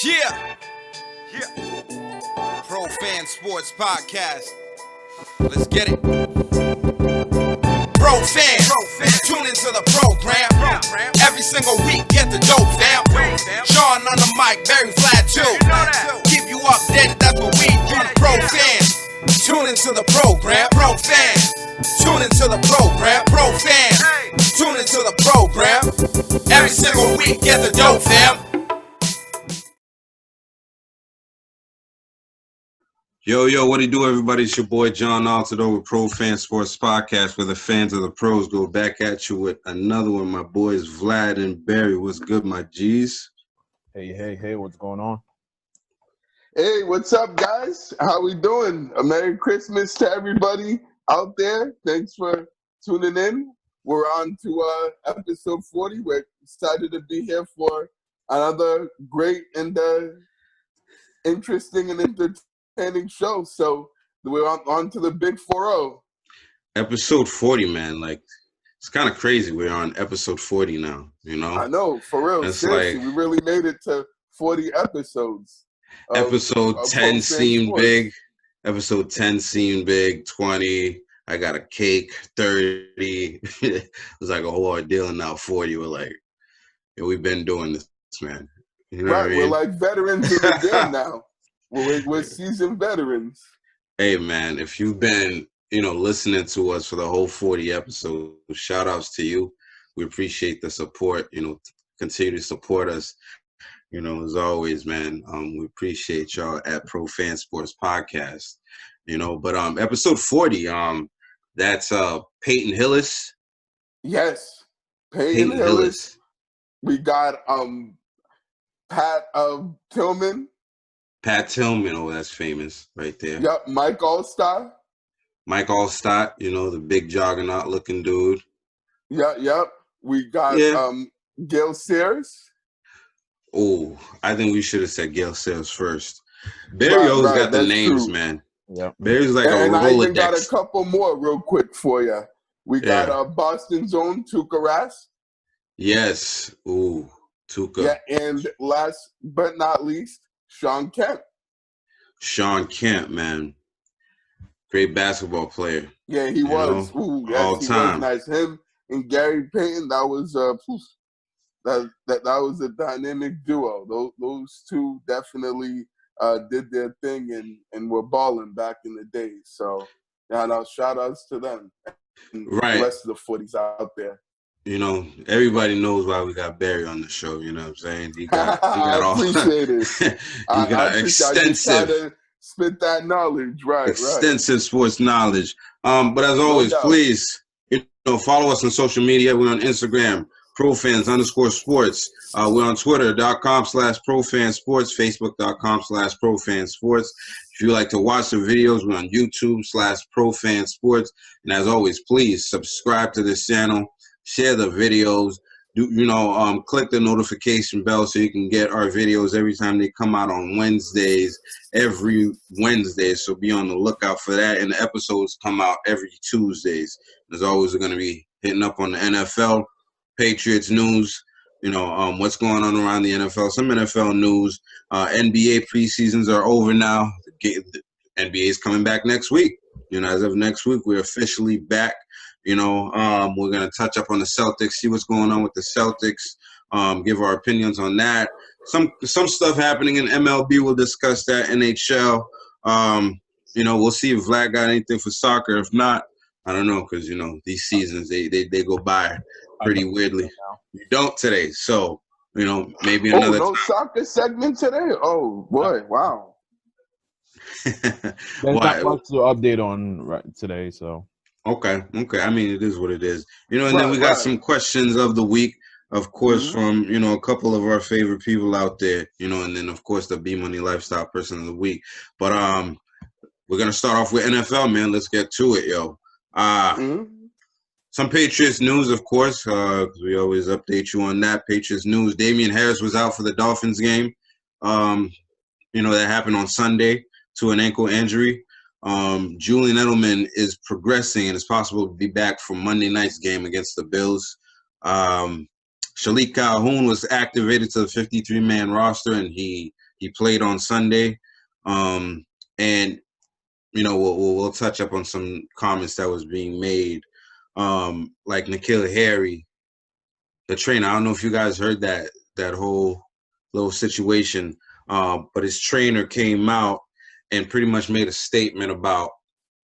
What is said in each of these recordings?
Yeah. Pro Fan Sports Podcast. Let's get it. Pro fans, tune into the program. Every single week, get the dope, fam. Sean on the mic, very flat too. Keep you updated, that's what we do. Pro fans, tune into the program. Pro fans, tune into the program. Pro fans, tune into the program. Every single week, get the dope, fam. Yo, what do you do, everybody? It's your boy John Altidor with Pro Fan Sports Podcast, where the fans of the pros go back at you with another one. My boys Vlad and Barry. What's good, my G's? Hey, what's going on? Hey, what's up, guys? How we doing? A Merry Christmas to everybody out there. Thanks for tuning in. We're on to episode 40. We're excited to be here for another great and interesting and entertaining show. So we're on to the big 4-0. Episode 40, man. Like, it's kind of crazy. We're on episode 40 now, you know? I know, for real. It's seriously, like, we really made it to 40 episodes. Episode 10 seemed Sports. big. Episode 10 seemed big. 20, I got a cake. 30, it was like a whole ordeal. And now 40, we're like, yeah, we've been doing this, man. You know Right, what I mean? we're like veterans in the game now. We're seasoned veterans. Hey, man, if you've been, listening to us for the whole 40 episodes, shout outs to you. We appreciate the support, continue to support us, as always, man. We appreciate y'all at Pro Fan Sports Podcast, but episode 40, that's Peyton Hillis. Yes, Peyton Hillis. We got Pat Tillman. Pat Tillman, oh, that's famous right there. Yep, Mike Allstott. Mike Allstott, the big juggernaut looking dude. Yep. We got Gale Sayers. Oh, I think we should have said Gale Sayers first. Barry always got the names, true. Man. Yeah. Barry's like and a Rolodex. I even got a couple more real quick for you. We got Boston's own Tuukka Rask. Yes. Ooh, Tuukka. Yeah, and last but not least, Sean Kemp. Sean Kemp, man. Great basketball player. Yeah, he was. Ooh, yes, all time. Was nice. Him and Gary Payton, that was that was a dynamic duo. Those two definitely did their thing and were balling back in the day. So shout outs to them. And right. The rest of the 40s out there. Everybody knows why we got Barry on the show. You know what I'm saying? He got all. I appreciate it. he got extensive. I spit that knowledge, right? Extensive sports knowledge. But as always, please, follow us on social media. We're on Instagram, profans_sports. We're on Twitter.com/profansports, Facebook.com/profansports. If you like to watch the videos, we're on YouTube/profansports. And as always, please subscribe to this channel. Share the videos, click the notification bell so you can get our videos every time they come out on Wednesdays, every Wednesday. So be on the lookout for that. And the episodes come out every Tuesdays. As always, we're going to be hitting up on the NFL, Patriots news, what's going on around the NFL, some NFL news. NBA preseasons are over now. The NBA is coming back next week. As of next week, we're officially back. We're going to touch up on the Celtics, see what's going on with the Celtics, give our opinions on that. Some stuff happening in MLB, we'll discuss that. NHL, we'll see if Vlad got anything for soccer. If not, I don't know, because, these seasons, they go by pretty weirdly. You don't today, so, maybe another no time. Soccer segment today? Oh, boy, wow. There's not much to update on today, so. Okay. I mean, it is what it is. And then we got some questions of the week, of course, from, a couple of our favorite people out there, and then, of course, the B-Money Lifestyle Person of the Week. But we're going to start off with NFL, man. Let's get to it, yo. Some Patriots news, of course, because we always update you on that. Patriots news. Damian Harris was out for the Dolphins game. That happened on Sunday to an ankle injury. Julian Edelman is progressing and it's possible to be back for Monday night's game against the Bills. Shalik Calhoun was activated to the 53-man roster, and he He played on Sunday, and we'll touch up on some comments that was being made, like N'Keal Harry, the trainer. I don't know if you guys heard that whole little situation, but his trainer came out and pretty much made a statement about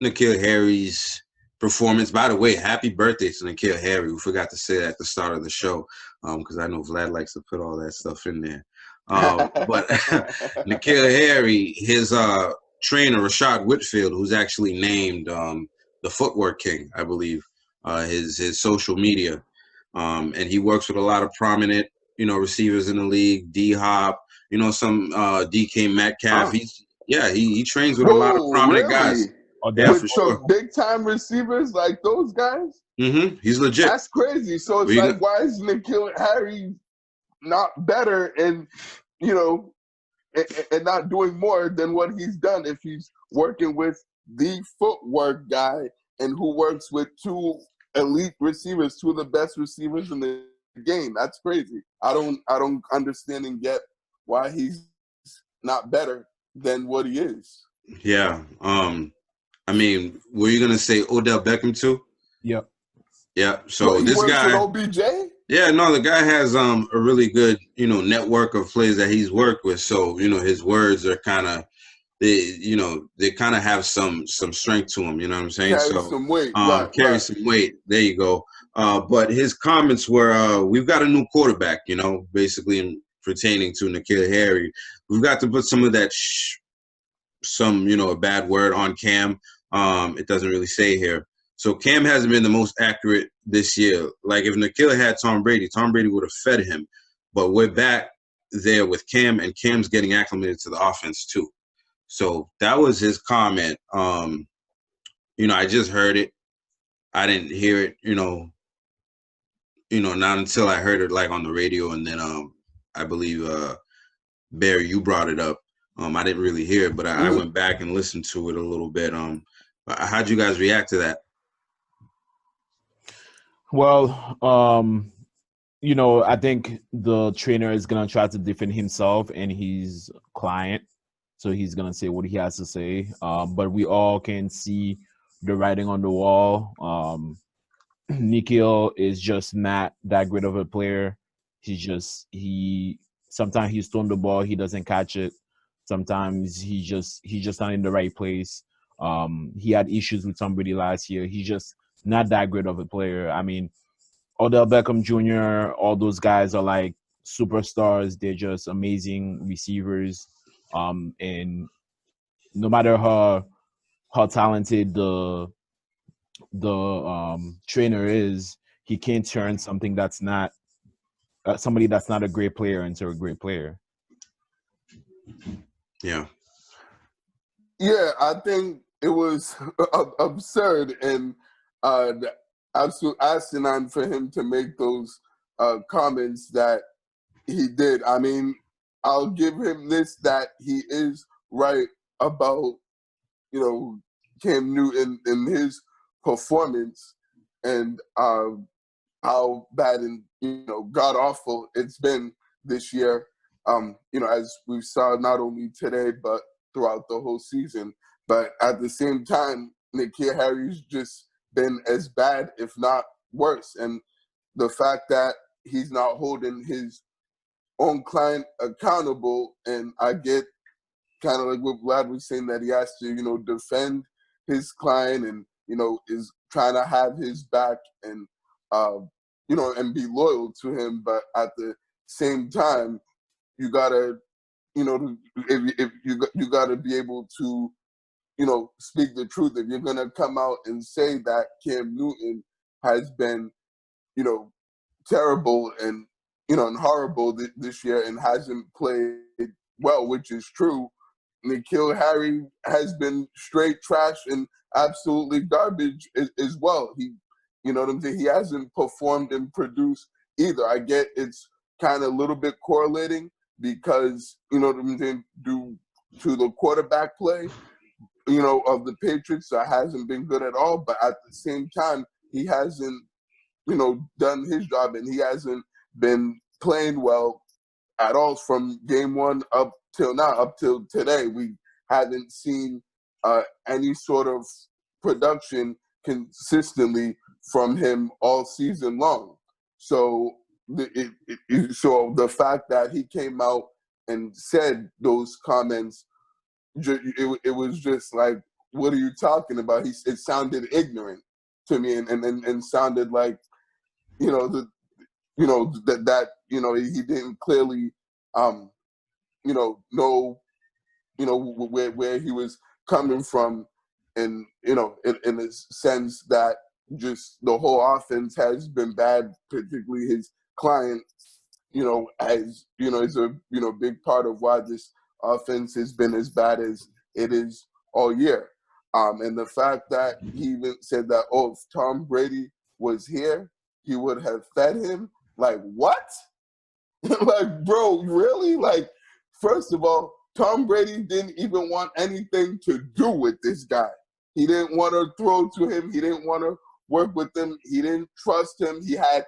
N'Keal Harry's performance. By the way, happy birthday to N'Keal Harry. We forgot to say that at the start of the show, because I know Vlad likes to put all that stuff in there. But N'Keal Harry, his trainer, Rashad Whitfield, who's actually named the Footwork King, I believe, his social media. And he works with a lot of prominent, receivers in the league, D-Hop, some DK Metcalf. He trains with a lot of prominent guys. With some big-time receivers like those guys? Mm-hmm. He's legit. That's crazy. So it's like, why is N'Keal Harry not better and not doing more than what he's done if he's working with the footwork guy and who works with two elite receivers, two of the best receivers in the game? That's crazy. I don't understand and get why he's not better than what he is. Yeah. I mean, were you gonna say Odell Beckham too? Yep. Yeah. So he this works guy, with OBJ? Yeah, no, the guy has a really good, network of players that he's worked with. So, his words are kind of, they kind of have some strength to them, you know what I'm saying? Carry some weight. Carry some weight. There you go. But his comments were, we've got a new quarterback, basically pertaining to N'Keal Harry. We've got to put some of that a bad word on Cam. It doesn't really say here. So Cam hasn't been the most accurate this year. Like if N'Keal had Tom Brady would have fed him. But we're back there with Cam, and Cam's getting acclimated to the offense too. So that was his comment. I just heard it. I didn't hear it, not until I heard it like on the radio, and then I believe Barry, you brought it up. I didn't really hear it, but I went back and listened to it a little bit. How'd you guys react to that? Well, I think the trainer is going to try to defend himself and his client. So he's going to say what he has to say. But we all can see the writing on the wall. N'Keal is just not that great of a player. Sometimes he's throwing the ball, he doesn't catch it. Sometimes he's just not in the right place. He had issues with somebody last year. He's just not that great of a player. I mean, Odell Beckham Jr., all those guys are like superstars. They're just amazing receivers. And no matter how talented the trainer is, he can't turn something that's not somebody that's not a great player into a great player. Yeah. Yeah, I think it was absurd and absolute asinine for him to make those comments that he did. I mean, I'll give him this, that he is right about, Cam Newton and his performance and how bad and, god-awful it's been this year, as we saw not only today but throughout the whole season. But at the same time, N'Keal Harry's just been as bad, if not worse. And the fact that he's not holding his own client accountable, and I get kind of like what Vlad was saying, that he has to, defend his client and, is trying to have his back and, and be loyal to him. But at the same time, you gotta, if you gotta be able to, speak the truth. If you're gonna come out and say that Cam Newton has been, terrible and, and horrible this year and hasn't played well, which is true, N'Keal Harry has been straight trash and absolutely garbage as well. He, what I'm saying? He hasn't performed and produced either. I get it's kind of a little bit correlating because, what I'm saying, due to the quarterback play, of the Patriots, that hasn't been good at all. But at the same time, he hasn't, done his job, and he hasn't been playing well at all from game one up till now, up till today. We haven't seen any sort of production consistently from him all season long. So so the fact that he came out and said those comments, it was just like, what are you talking about? It sounded ignorant to me, and sounded like, he didn't clearly, know, where he was coming from, and in a sense that just the whole offense has been bad, particularly his client, as is a big part of why this offense has been as bad as it is all year. And the fact that he even said that, if Tom Brady was here, he would have fed him. Like, what? Like, bro, really? Like, first of all, Tom Brady didn't even want anything to do with this guy. He didn't want to throw to him. He didn't want to work with him. He didn't trust him. He had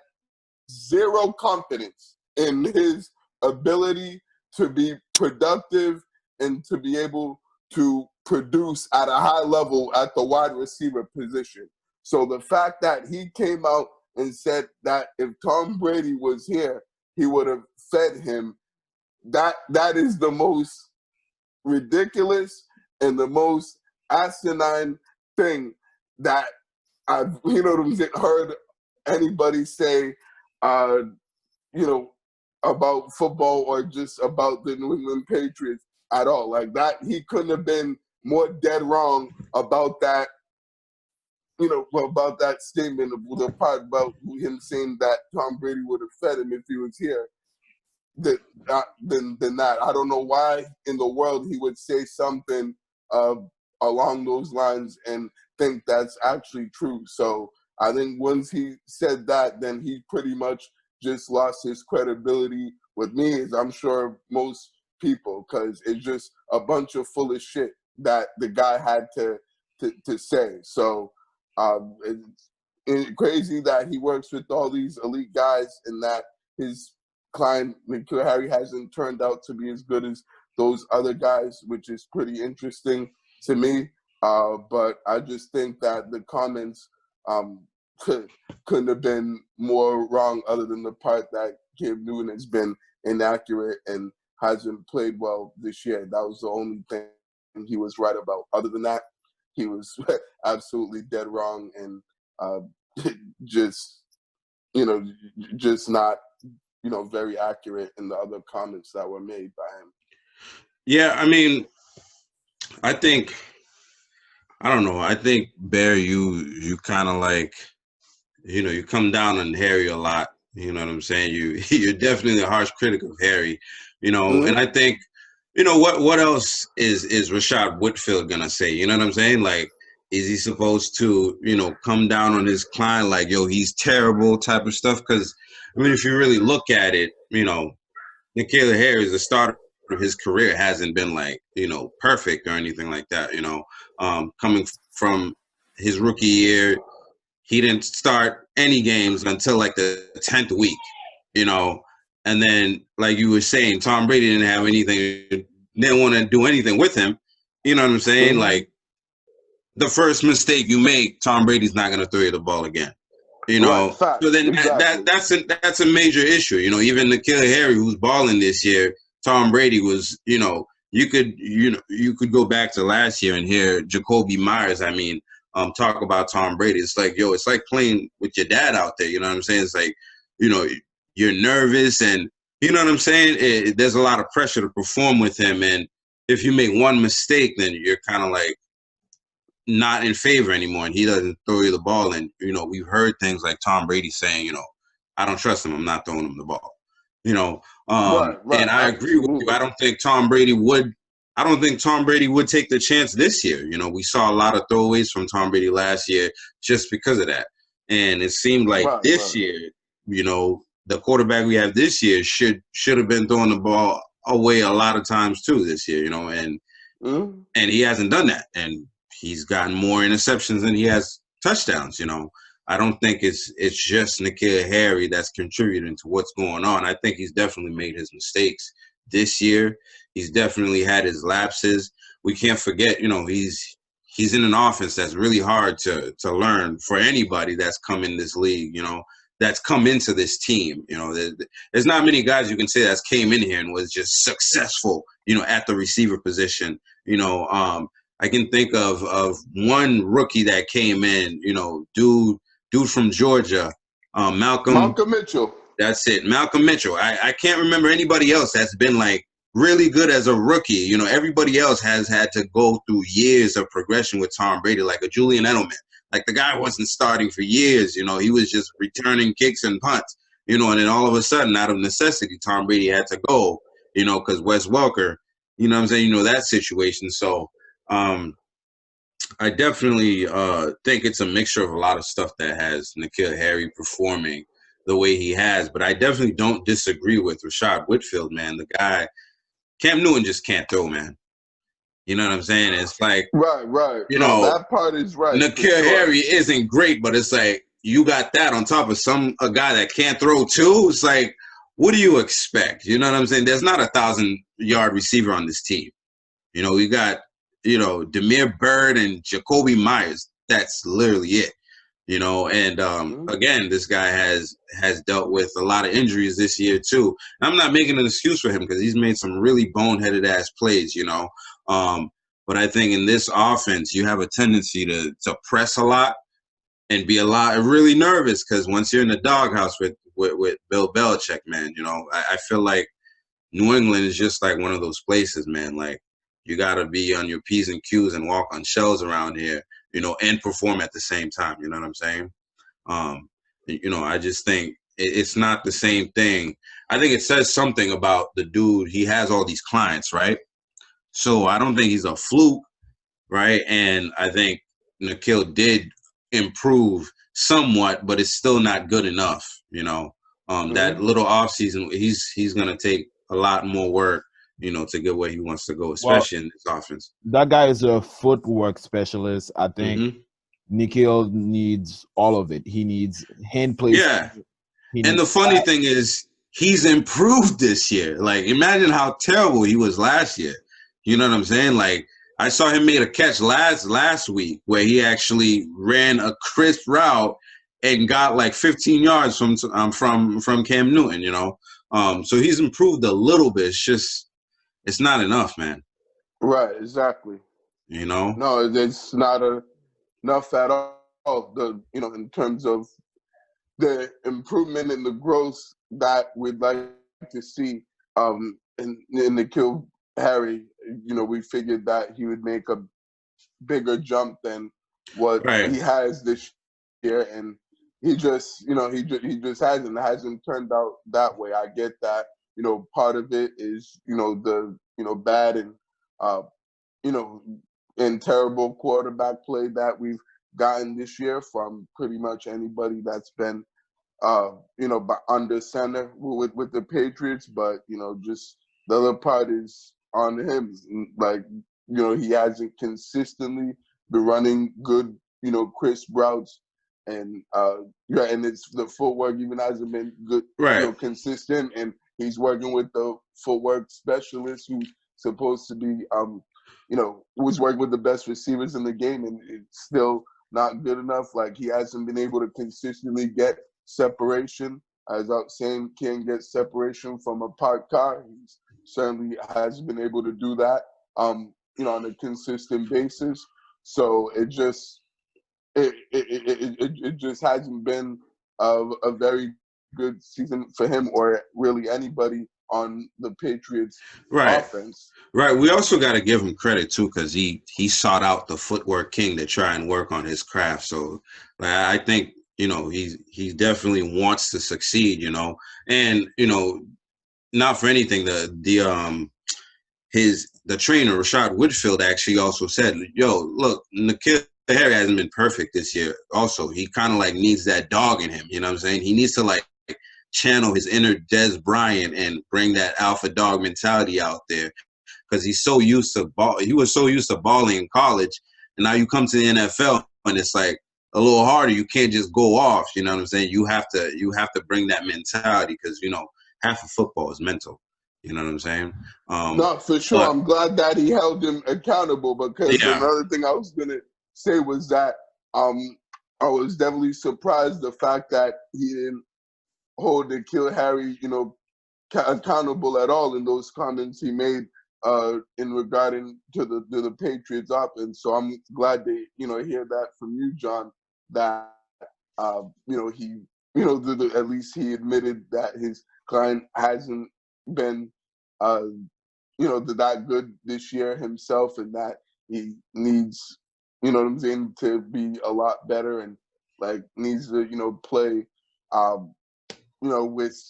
zero confidence in his ability to be productive and to be able to produce at a high level at the wide receiver position. So the fact that he came out and said that if Tom Brady was here, he would have fed him, that is the most ridiculous and the most asinine thing that I've heard anybody say, about football or just about the New England Patriots at all. Like that, he couldn't have been more dead wrong about that. About that statement, of the part about him saying that Tom Brady would have fed him if he was here. Than that. I don't know why in the world he would say something along those lines and think that's actually true. So I think once he said that, then he pretty much just lost his credibility with me, as I'm sure most people, because it's just a bunch of full of shit that the guy had to say. So it's crazy that he works with all these elite guys and that his client, N'Keal Harry, hasn't turned out to be as good as those other guys, which is pretty interesting to me. But I just think that the comments couldn't have been more wrong, other than the part that Cam Newton has been inaccurate and hasn't played well this year. That was the only thing he was right about. Other than that, he was absolutely dead wrong and just not very accurate in the other comments that were made by him. Yeah, I mean, I think Bear, you kind of like, you come down on Harry a lot. You know what I'm saying? You're definitely a harsh critic of Harry. Mm-hmm. And I think, what else is Rashad Whitfield gonna say? You know what I'm saying? Like, is he supposed to, come down on his client like, yo, he's terrible type of stuff? Because I mean, if you really look at it, N'Keal Harry is the starter of his career, hasn't been like, perfect or anything like that. Coming from his rookie year, he didn't start any games until like the 10th week, and then like you were saying, Tom Brady didn't have anything, didn't want to do anything with him. You know what I'm saying? Mm-hmm. Like, the first mistake you make, Tom Brady's not going to throw you the ball again. Right, So then exactly. that's a major issue. Even N'Keal Harry, who's balling this year, Tom Brady was, you could go back to last year and hear Jacoby Myers, talk about Tom Brady. It's like, yo, it's like playing with your dad out there. You know what I'm saying? It's like, you're nervous and, you know what I'm saying? There's a lot of pressure to perform with him. And if you make one mistake, then you're kind of like not in favor anymore. And he doesn't throw you the ball. And, we've heard things like Tom Brady saying, I don't trust him. I'm not throwing him the ball. Right, and I agree with you. I don't think Tom Brady would take the chance this year. We saw a lot of throwaways from Tom Brady last year just because of that. And it seemed like this year, the quarterback we have this year should have been throwing the ball away a lot of times too this year, and he hasn't done that. And he's gotten more interceptions than he has touchdowns, I don't think it's just N'Keal Harry that's contributing to what's going on. I think he's definitely made his mistakes this year. He's definitely had his lapses. We can't forget, he's in an offense that's really hard to learn for anybody that's come in this league, that's come into this team. There's not many guys you can say that's came in here and was just successful, at the receiver position. I can think of one rookie that came in, dude from Georgia, Malcolm Mitchell. That's it, Malcolm Mitchell. I can't remember anybody else that's been like really good as a rookie. Everybody else has had to go through years of progression with Tom Brady, like a Julian Edelman. Like the guy wasn't starting for years, he was just returning kicks and punts, and then all of a sudden, out of necessity, Tom Brady had to go, because Wes Welker, that situation. So I definitely think it's a mixture of a lot of stuff that has N'Keal Harry performing the way he has. But I definitely don't disagree with Rashad Whitfield, man. The guy, Cam Newton just can't throw, man. You know what I'm saying? It's like, right. That part is right. N'Keal Harry isn't great, but it's like you got that on top of a guy that can't throw too. It's like, what do you expect? You know what I'm saying? There's not a 1,000-yard receiver on this team. We got, Demir Bird and Jacoby Myers. That's literally it. And again, this guy has dealt with a lot of injuries this year too. And I'm not making an excuse for him because he's made some really boneheaded ass plays, but I think in this offense, you have a tendency to press a lot and be really nervous because once you're in the doghouse with Bill Belichick, man, I feel like New England is just like one of those places, man. Like you got to be on your P's and Q's and walk on shells around here, and perform at the same time. You know what I'm saying? I just think it's not the same thing. I think it says something about the dude. He has all these clients, right? So I don't think he's a fluke, right? And I think N'Keal did improve somewhat, but it's still not good enough, That little offseason, he's going to take a lot more work, to get where he wants to go, especially in this offense. That guy is a footwork specialist. I think N'Keal needs all of it. He needs hand placement. Yeah. And the funny thing is, he's improved this year. Like, imagine how terrible he was last year. You know what I'm saying? Like, I saw him make a catch last week where he actually ran a crisp route and got like 15 yards from Cam Newton, So he's improved a little bit. It's just, it's not enough, man. Right, exactly. No, it's not enough at all. In terms of the improvement and the growth that we'd like to see in N'Keal Harry, we figured that he would make a bigger jump than what he has this year, and he just hasn't turned out that way. I get that. Part of it is the bad and terrible quarterback play that we've gotten this year from pretty much anybody that's been under center with the Patriots. But just the other part is on him. Like, he hasn't consistently been running good, crisp routes. And and it's the footwork even hasn't been good, consistent. And he's working with the footwork specialist who's supposed to be, who's working with the best receivers in the game, and it's still not good enough. Like, he hasn't been able to consistently get separation. As I was saying, can't get separation from a parked car. He certainly hasn't been able to do that, on a consistent basis. So it just hasn't been a very good season for him or really anybody on the Patriots offense. Right. We also got to give him credit too, because he sought out the footwork king to try and work on his craft. So I think he definitely wants to succeed. And not for anything, the trainer Rashad Whitfield actually also said, "Yo, look, N'Keal Harry hasn't been perfect this year. Also, he kind of like needs that dog in him. You know what I'm saying? He needs to like channel his inner Des Bryant and bring that alpha dog mentality out there, because he's so used to he was so used to balling in college, and now you come to the NFL and it's like a little harder. You can't just go off. You know what I'm saying? You have to bring that mentality because half of football is mental. You know what I'm saying? No, for sure. But, I'm glad that he held him accountable because yeah. another thing I was gonna say was that I was definitely surprised the fact that he didn't hold N'Keal Harry, accountable at all in those comments he made in regarding to the Patriots offense. So I'm glad to hear that from you, John. That he at least he admitted that his client hasn't been that good this year himself, and that he needs to be a lot better and needs to play with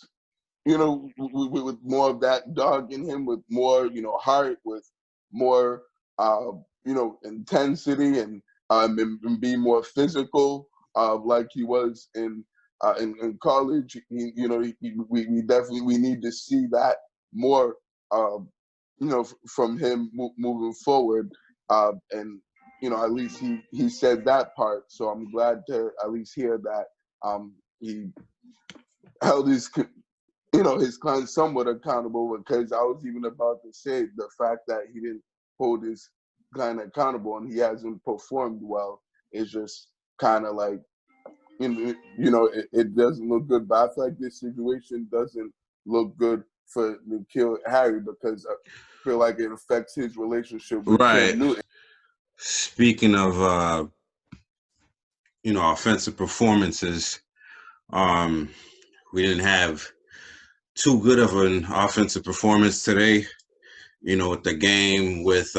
with more of that dog in him, with more heart, with more intensity, and be more physical like he was in college. We definitely need to see that more from him moving forward, and at least he said that part, so I'm glad to at least hear that he held his his client somewhat accountable, because I was even about to say the fact that he didn't hold his client accountable and he hasn't performed well is just kind of like, it doesn't look good. But I feel like this situation doesn't look good for N'Keal Harry because I feel like it affects his relationship with Cam Newton. Speaking of, offensive performances, we didn't have too good of an offensive performance today, with the game with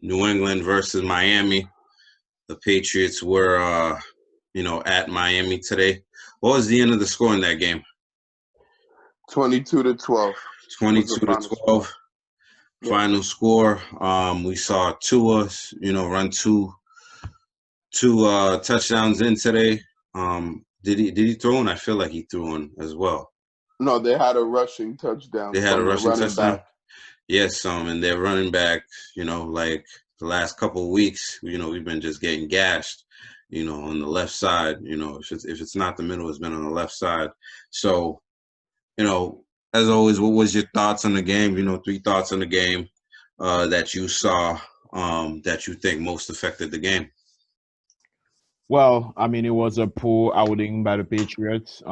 New England versus Miami. The Patriots were, at Miami today. What was the end of the score in that game? 22-12. 22-12. Final score. We saw Tua, run two touchdowns in today. Did he throw one? I feel like he threw one as well. No, they had a rushing touchdown. They had a rushing touchdown. Back. Yes, and their running back, like the last couple of weeks, we've been just getting gashed, on the left side. If it's not the middle, it's been on the left side. So, as always, what was your thoughts on the game? 3 thoughts on the game that you saw that you think most affected the game. Well, I mean, it was a poor outing by the Patriots.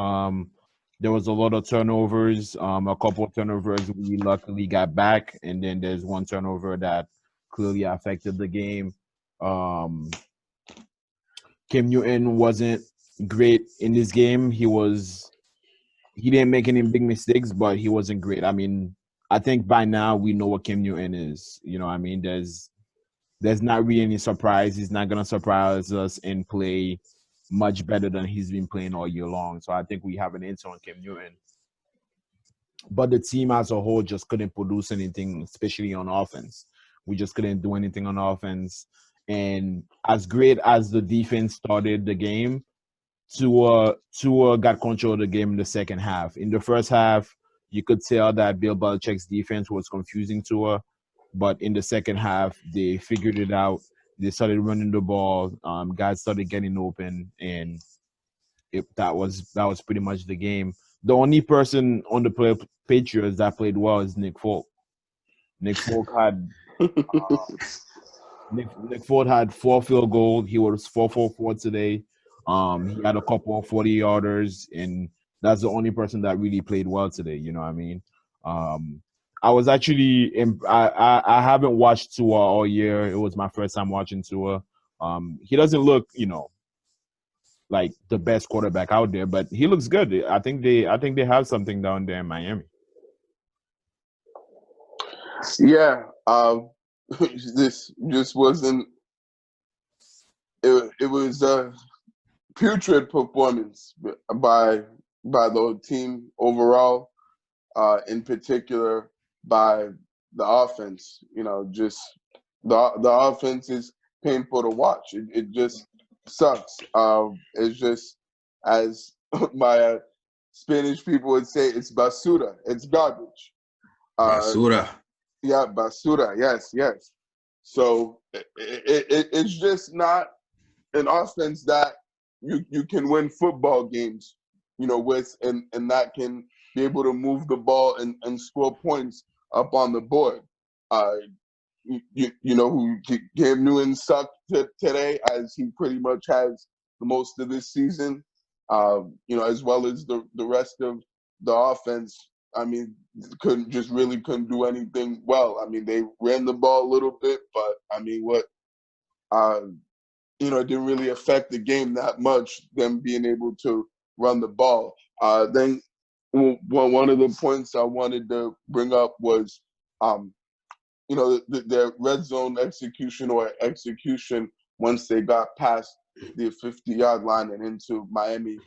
There was a lot of turnovers. A couple of turnovers we luckily got back, and then there's one turnover that clearly affected the game. Cam Newton wasn't great in this game. He didn't make any big mistakes, but he wasn't great. I mean, I think by now we know what Cam Newton is. I mean, there's not really any surprise. He's not gonna surprise us and play much better than he's been playing all year long. So I think we have an answer on Cam Newton. But the team as a whole just couldn't produce anything, especially on offense. We just couldn't do anything on offense. And as great as the defense started the game, Tua got control of the game in the second half. In the first half, you could tell that Bill Belichick's defense was confusing Tua. But in the second half, they figured it out. They started running the ball. Guys started getting open, and that was pretty much the game. The only person on the Patriots that played well is Nick Folk. Nick Folk had Nick Folk had 4 field goals. He was 4-for-4 today. He had a couple of 40-yarders, and that's the only person that really played well today. You know what I mean? I was actually I haven't watched Tua all year. It was my first time watching Tua. He doesn't look, like the best quarterback out there, but he looks good. I think they have something down there in Miami. Yeah, this just wasn't. It was a putrid performance by the team overall, in particular by the offense. Just the offense is painful to watch. It just sucks. It's just, as my Spanish people would say, it's basura. It's garbage. Basura. Yeah, basura. Yes. So it's just not an offense that you can win football games, with, and that can be able to move the ball and score points up on the board. Who Cam Newton sucked today, as he pretty much has the most of this season. As well as the rest of the offense. I mean, couldn't do anything well. I mean, they ran the ball a little bit, but I mean, it didn't really affect the game that much, them being able to run the ball. Then one of the points I wanted to bring up was, their red zone execution once they got past the 50-yard line and into Miami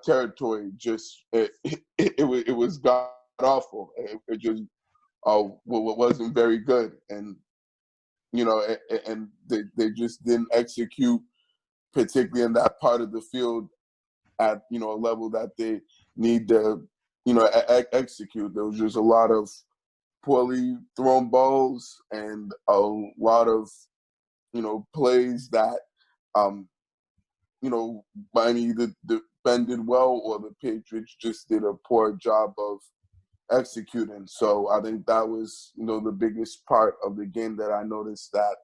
territory. Just it was god awful. It just wasn't very good, and and they just didn't execute, particularly in that part of the field, at a level that they need to execute. There was just a lot of poorly thrown balls and a lot of plays that Miami either defended well or the Patriots just did a poor job of executing. So I think that was the biggest part of the game that I noticed that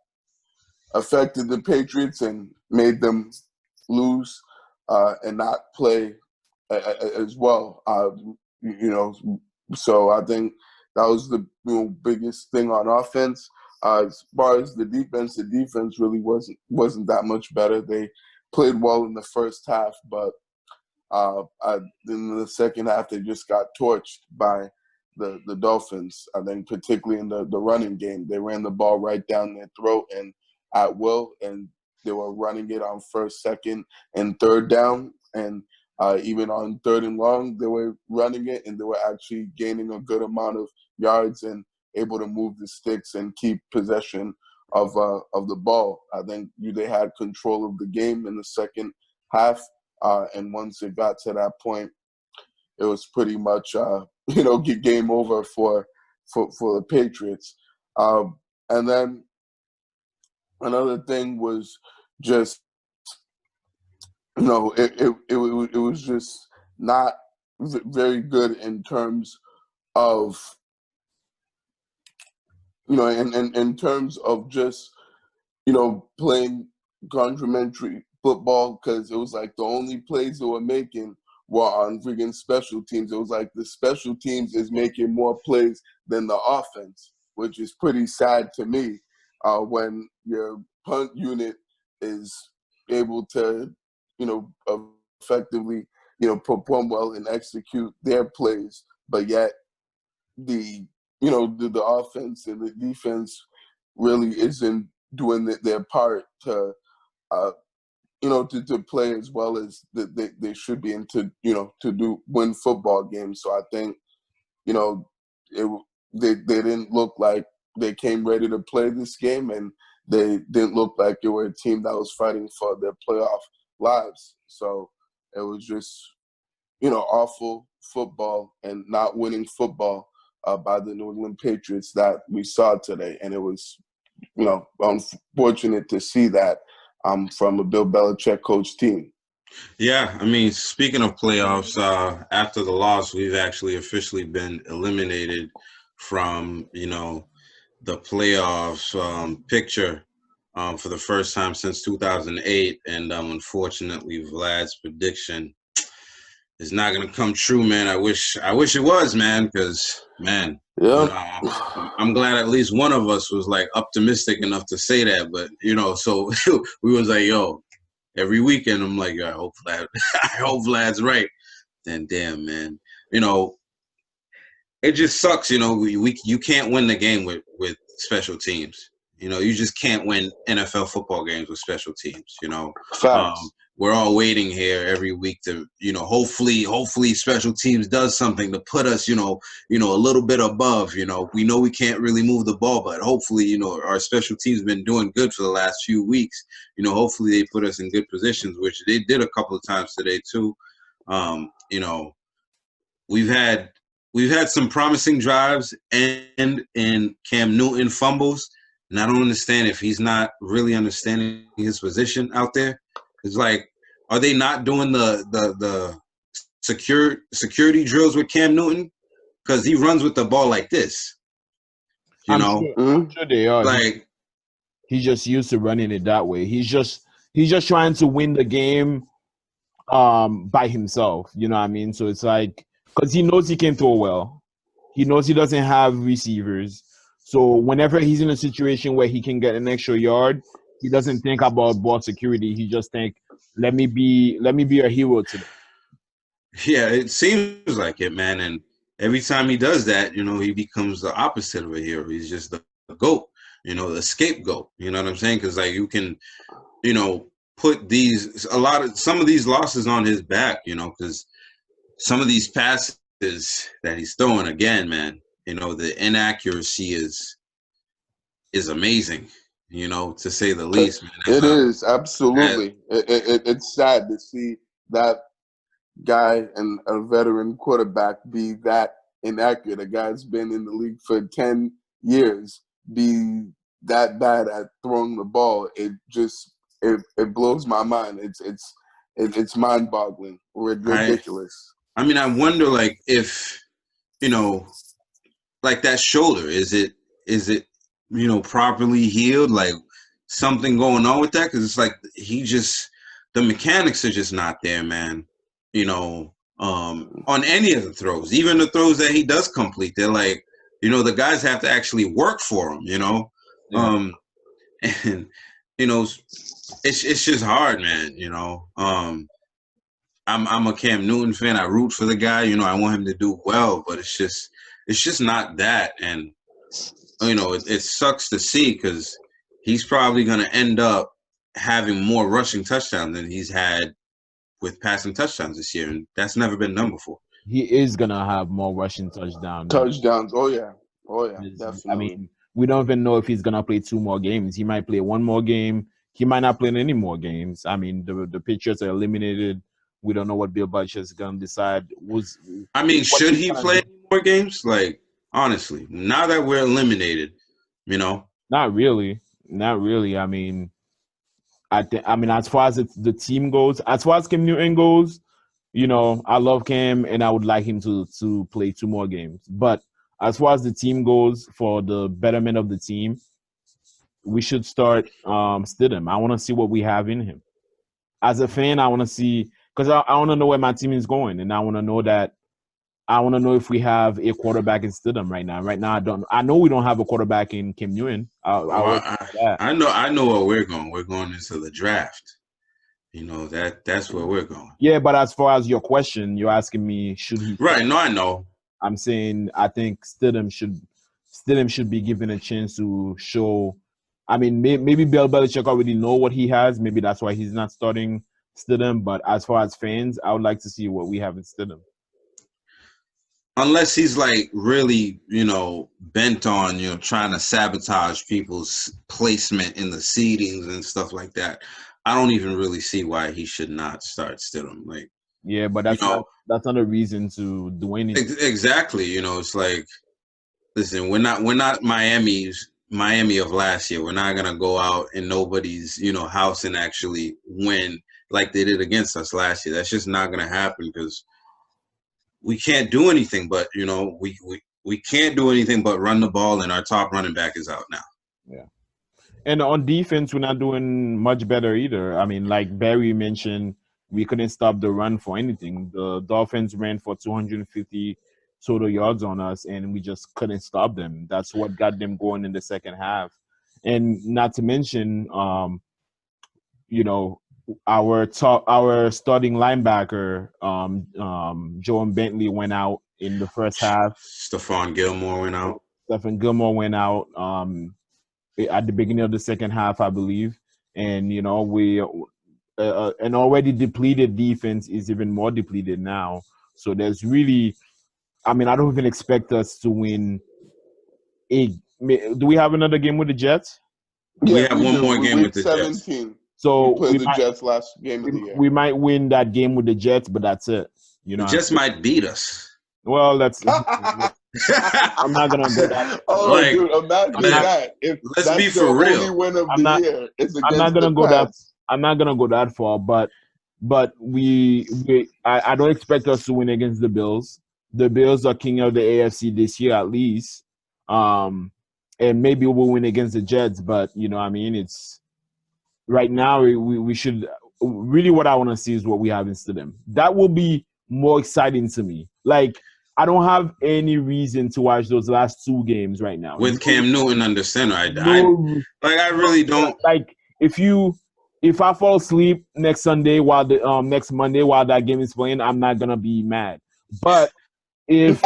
affected the Patriots and made them lose and not play as well. So I think that was the biggest thing on offense. As far as the defense really wasn't that much better. They played well in the first half, but in the second half they just got torched by the Dolphins. I think particularly in the running game, they ran the ball right down their throat and at will, and they were running it on first, second, and third down, and even on third and long, they were running it, and they were actually gaining a good amount of yards and able to move the sticks and keep possession of the ball. I think they had control of the game in the second half, and once it got to that point, it was pretty much game over for the Patriots. And then another thing was just it was just not very good in terms of in terms of just playing complimentary football, because it was like the only plays they were making were on freaking special teams. It was like the special teams is making more plays than the offense, which is pretty sad to me when your punt unit is able to effectively perform well and execute their plays, but yet the offense and the defense really isn't doing their part to to play as well as they should be, and to win football games. So I think they didn't look like they came ready to play this game, and they didn't look like they were a team that was fighting for their playoff lives. So it was just awful football and not winning football by the New England Patriots that we saw today, and it was unfortunate to see that from a Bill Belichick coach team. Yeah, I mean, speaking of playoffs, after the loss, we've actually officially been eliminated from the playoffs picture for the first time since 2008, and unfortunately, Vlad's prediction is not going to come true, man. I wish it was, man, because, man, I'm glad at least one of us was like optimistic enough to say that, but so we was like, yo, every weekend I'm like, I hope Vlad's right. Then damn, man, it just sucks, you can't win the game with special teams. You just can't win NFL football games with special teams. Facts. We're all waiting here every week to, hopefully special teams does something to put us, a little bit above. We know we can't really move the ball, but hopefully, our special teams been doing good for the last few weeks. Hopefully they put us in good positions, which they did a couple of times today too. We've had some promising drives and in Cam Newton fumbles. And I don't understand if he's not really understanding his position out there. It's like, are they not doing the security drills with Cam Newton? Because he runs with the ball like this. You know? I'm sure they are. Like, He's just used to running it that way. He's just trying to win the game by himself. You know what I mean? So it's like, because he knows he can throw well. He knows he doesn't have receivers. So whenever he's in a situation where he can get an extra yard, he doesn't think about ball security. He just think, let me be a hero today. yeah, it seems like it, man. And every time he does that, you know, he becomes the opposite of a hero. He's just the goat, you know, the scapegoat. You know what I'm saying? Because like you can, you know, put some of these losses on his back, you know, because some of these passes that he's throwing, again, man, you know, the inaccuracy is amazing, you know, to say the least, man. It is, absolutely. It's sad to see that guy and a veteran quarterback be that inaccurate. A guy's been in the league for 10 years, be that bad at throwing the ball. It blows my mind. It's mind-boggling. Ridiculous. I mean, I wonder, like, if, you know, like that shoulder, is it you know, properly healed? Like, something going on with that? Because it's like the mechanics are just not there, man. You know, on any of the throws, even the throws that he does complete, they're like, you know, the guys have to actually work for him, you know? Yeah. And, you know, it's just hard, man, you know? I'm a Cam Newton fan. I root for the guy, you know, I want him to do well, but it's just not that. And, you know, it sucks to see because he's probably going to end up having more rushing touchdowns than he's had with passing touchdowns this year, and that's never been done before. He is gonna have more rushing touchdowns. Oh yeah, definitely. I mean, we don't even know if he's gonna play 2 more games. He might play 1 more game. He might not play any more games. I mean, the Patriots are eliminated. We don't know what Bill Belichick is gonna decide. Should he play any more games? Like, honestly, now that we're eliminated, you know, not really. I mean. I mean, as far as the team goes, as far as Cam Newton goes, you know, I love Cam and I would like him to play 2 more games. But as far as the team goes, for the betterment of the team, we should start Stidham. I want to see what we have in him. As a fan, I want to see, because I want to know where my team is going, and I want to know if we have a quarterback in Stidham right now. Right now, I know we don't have a quarterback in Cam Newton. I know where we're going. We're going into the draft. You know, that's where we're going. Yeah, but as far as your question, you're asking me, should he? Right. No, I know. I'm saying I think Stidham should be given a chance to show. I mean, maybe Bill Belichick already know what he has. Maybe that's why he's not starting Stidham. But as far as fans, I would like to see what we have in Stidham. Unless he's like really, you know, bent on, you know, trying to sabotage people's placement in the seedings and stuff like that, I don't even really see why he should not start Stidham. Like, yeah, but that's not a reason to do anything. Exactly. You know, it's like, listen, we're not Miami of last year. We're not gonna go out in nobody's, you know, house and actually win like they did against us last year. That's just not gonna happen because we can't do anything but, you know, we can't do anything but run the ball, and our top running back is out now. Yeah. And on defense, we're not doing much better either. I mean, like Barry mentioned, we couldn't stop the run for anything. The Dolphins ran for 250 total yards on us, and we just couldn't stop them. That's what got them going in the second half. And not to mention, you know, our starting linebacker, Joe Bentley, went out in the first half. Stephon Gilmore went out. At the beginning of the second half, I believe. And, you know, we an already depleted defense is even more depleted now. So there's really, I mean, I don't even expect us to win. Do we have another game with the Jets? Yeah, we have one more game with the 17. Jets. So we played the Jets last game of the year. We might win that game with the Jets, but that's it. You know, the Jets might beat us. Well, I'm not gonna go that. Oh, like, dude, imagine that! Let's be for real. Only win of the year is I'm not gonna go that. I'm not gonna go that far, but I don't expect us to win against the Bills. The Bills are king of the AFC this year at least. And maybe we'll win against the Jets, but I mean, it's right now we should really, what I want to see is what we have instead of them. That will be more exciting to me. Like, I don't have any reason to watch those last two games right now. With Cam Newton under center, I really don't. Like, if I fall asleep next Sunday next Monday while that game is playing, I'm not gonna be mad. But if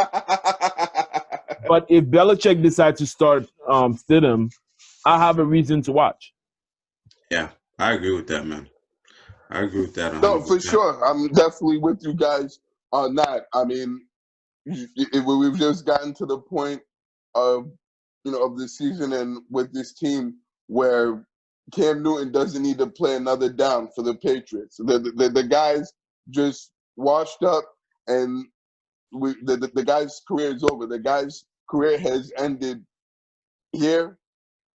Belichick decides to start Stidham, I have a reason to watch. Yeah, I agree with that, man. I agree with that. 100%. No, for sure. I'm definitely with you guys on that. I mean, we've just gotten to the point of the season and with this team where Cam Newton doesn't need to play another down for the Patriots. The guys just washed up, and the guy's career is over. The guy's career has ended here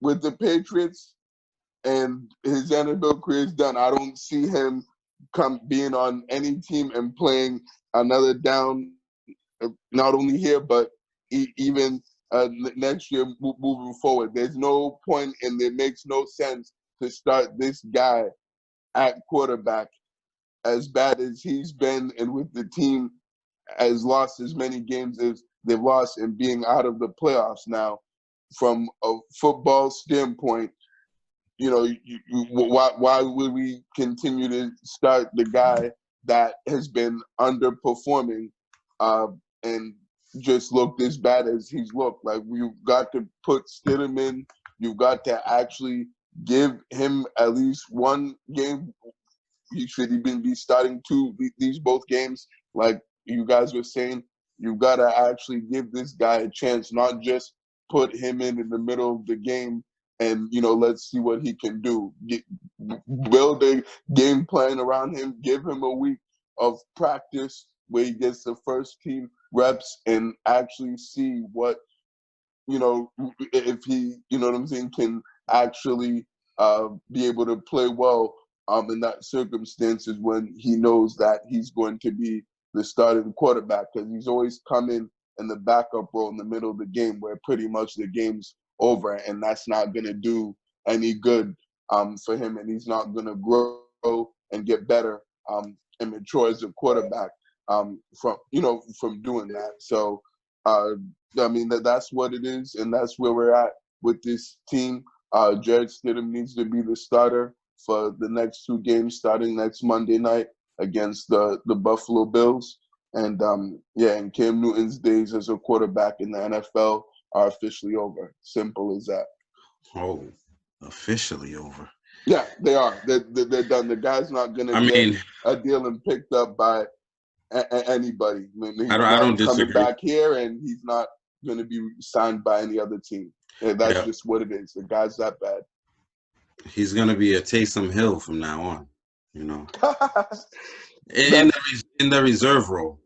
with the Patriots, and his NFL career is done. I don't see him being on any team and playing another down, not only here, but even next year moving forward. There's no point, and it makes no sense to start this guy at quarterback as bad as he's been, and with the team has lost as many games as they've lost and being out of the playoffs now. From a football standpoint, why would we continue to start the guy that has been underperforming and just looked as bad as he's looked? Like, you've got to put Stidham in. You've got to actually give him at least one game. He should even be starting these both games. Like you guys were saying, you've got to actually give this guy a chance, not just put him in the middle of the game and, let's see what he can do. Build a game plan around him. Give him a week of practice where he gets the first team reps and actually see what, if he, can actually be able to play well in that circumstances when he knows that he's going to be the starting quarterback, because he's always coming in the backup role in the middle of the game where pretty much the game's over, and that's not going to do any good for him, and he's not going to grow and get better and mature as a quarterback from doing that. So I mean, that's what it is, and that's where we're at with this team. Jared Stidham needs to be the starter for the next two games starting next Monday night against the Buffalo Bills. And and Cam Newton's days as a quarterback in the NFL are officially over. Simple as that. Oh, officially over. Yeah, they are. They're done. The guy's not going to get a deal and picked up by anybody. I mean, I don't disagree. Coming back here, and he's not going to be signed by any other team. And that's just what it is. The guy's that bad. He's going to be a Taysom Hill from now on, in the reserve role,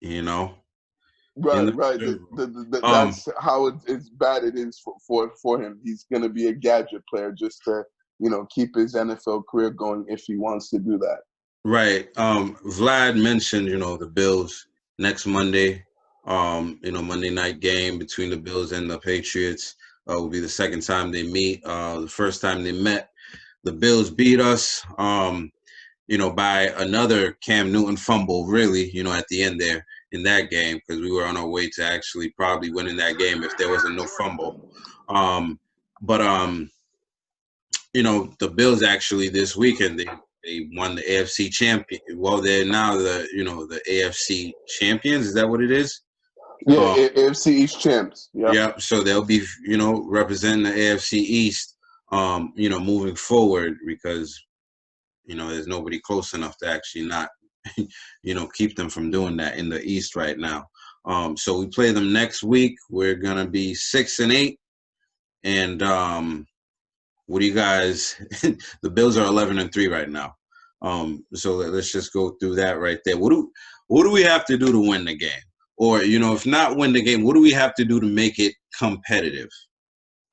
Right. That's how it's bad it is for him. He's going to be a gadget player just to, keep his NFL career going if he wants to do that. Right. Vlad mentioned, the Bills next Monday. Monday night game between the Bills and the Patriots will be the second time they meet. The first time they met, the Bills beat us, by another Cam Newton fumble, really, at the end there in that game, because we were on our way to actually probably winning that game if there wasn't no fumble. The Bills actually this weekend, they won the AFC champion. Well, they're now the AFC champions. Is that what it is? Yeah, AFC East champs. Yeah. So they'll be, representing the AFC East, moving forward, because, there's nobody close enough to actually not, keep them from doing that in the East right now. So we play them next week. We're gonna be 6-8, and what do you guys? The Bills are 11-3 right now. So let's just go through that right there. What do we have to do to win the game? Or, if not win the game, what do we have to do to make it competitive?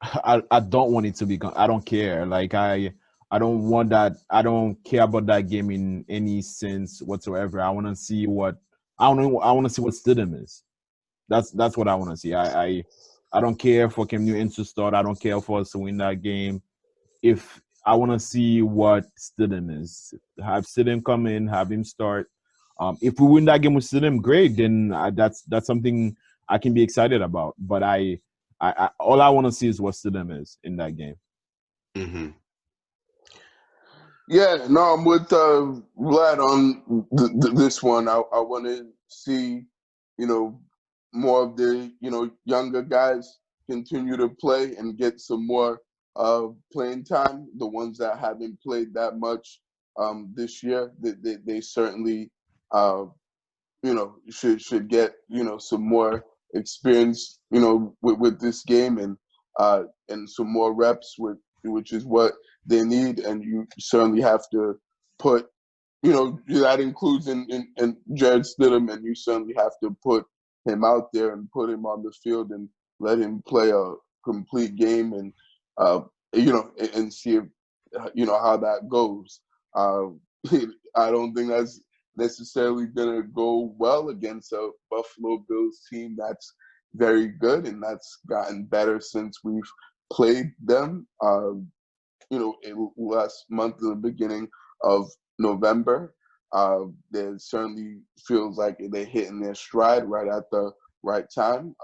I don't want it to be. I don't care. Like, I I don't want that. I don't care about that game in any sense whatsoever. I want to see what I don't know. I want to see what Stidham is. That's what I want to see. I don't care for Cam Newton to start. I don't care for us to win that game. If I want to see what Stidham is, have Stidham come in, have him start. If we win that game with Stidham, great. Then that's something I can be excited about. But I all I want to see is what Stidham is in that game. Mm-hmm. Yeah, no, I'm with Vlad on this one. I want to see, more of the, younger guys continue to play and get some more playing time. The ones that haven't played that much this year, they certainly, should get, some more experience, with this game and some more reps, which is what they need. And you certainly have to put, that includes in Jared Stidham, and you certainly have to put him out there and put him on the field and let him play a complete game and, and see if, how that goes. I don't think that's necessarily going to go well against a Buffalo Bills team that's very good and that's gotten better since we've played them, in last month, in the beginning of November. It certainly feels like they're hitting their stride right at the right time,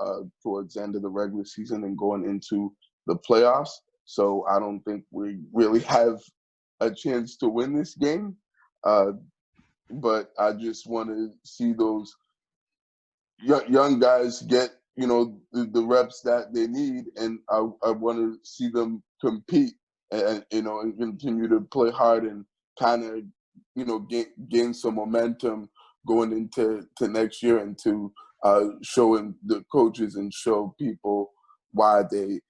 towards the end of the regular season and going into the playoffs. So I don't think we really have a chance to win this game. But I just want to see those young guys get, the reps that they need, and I want to see them compete and continue to play hard and kind of, gain some momentum going into next year and to showing the coaches and show people why they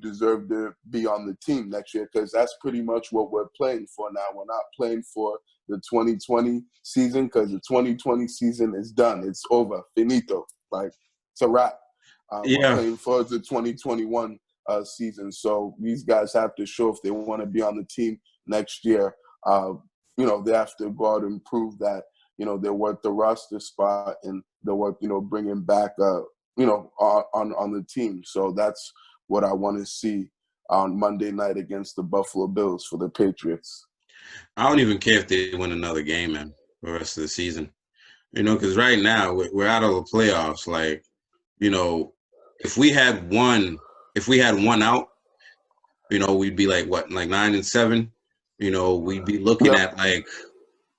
deserve to be on the team next year, because that's pretty much what we're playing for now. We're not playing for the 2020 season, because the 2020 season is done. It's over. Finito. Like, it's a wrap. We're playing for the 2021 season. So these guys have to show if they want to be on the team next year. They have to go out and prove that, they're worth the roster spot and they're worth, bringing back, on the team. So that's what I want to see on Monday night against the Buffalo Bills for the Patriots. I don't even care if they win another game, man, for the rest of the season. Because right now we're out of the playoffs. Like, if we had one out, we'd be like what, like 9-7. We'd be looking at like,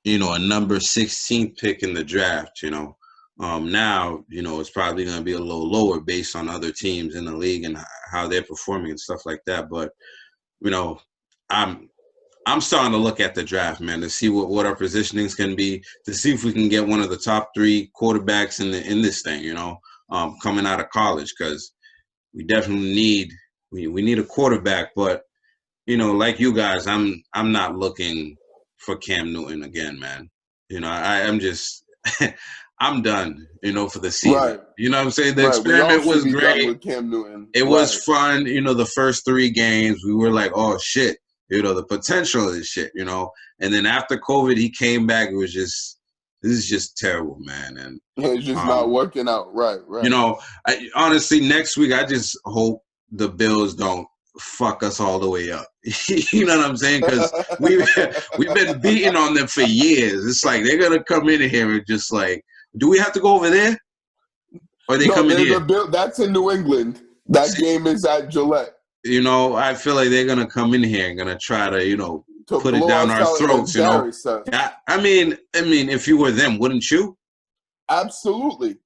a number 16 pick in the draft. Now, it's probably going to be a little lower based on other teams in the league and how they're performing and stuff like that. But, I'm starting to look at the draft, man, to see what our positionings can be, to see if we can get one of the top 3 quarterbacks in this thing, coming out of college, because we definitely need a quarterback. But, like you guys, I'm not looking for Cam Newton again, man. I'm just I'm done, for the season. Right. You know what I'm saying? The experiment was great. With Cam Newton. It was fun, the first 3 games. We were like, oh, shit. The potential of this shit, And then after COVID, he came back. It was this is just terrible, man. And it's just not working out. Right. Honestly, next week, I just hope the Bills don't fuck us all the way up. You know what I'm saying? Because we've been beating on them for years. It's like they're going to come in here and just like, do we have to go over there? Or they come in here? That's in New England. That game is at Gillette. I feel like they're gonna come in here and gonna try to, put it down our throats. I mean, if you were them, wouldn't you? Absolutely.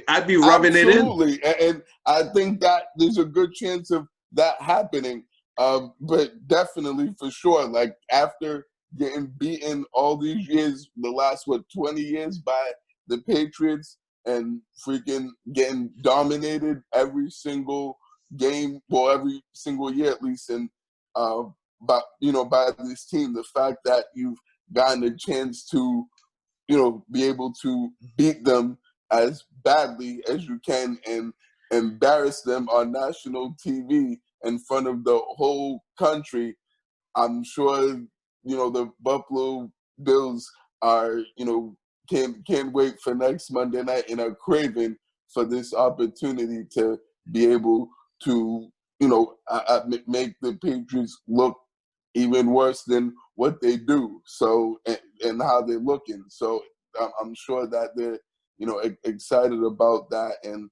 I'd be rubbing it in. Absolutely, and I think that there's a good chance of that happening. But definitely, for sure, like after getting beaten all these years, the last 20 years by the Patriots, and freaking getting dominated every single game, well, every single year at least, and by this team, the fact that you've gotten a chance to be able to beat them as badly as you can and embarrass them on national TV in front of the whole country, I'm sure the Buffalo Bills are can't wait for next Monday night and are craving for this opportunity to be able to make the Patriots look even worse than what they do. So and how they're looking. So I'm sure that they're excited about that. And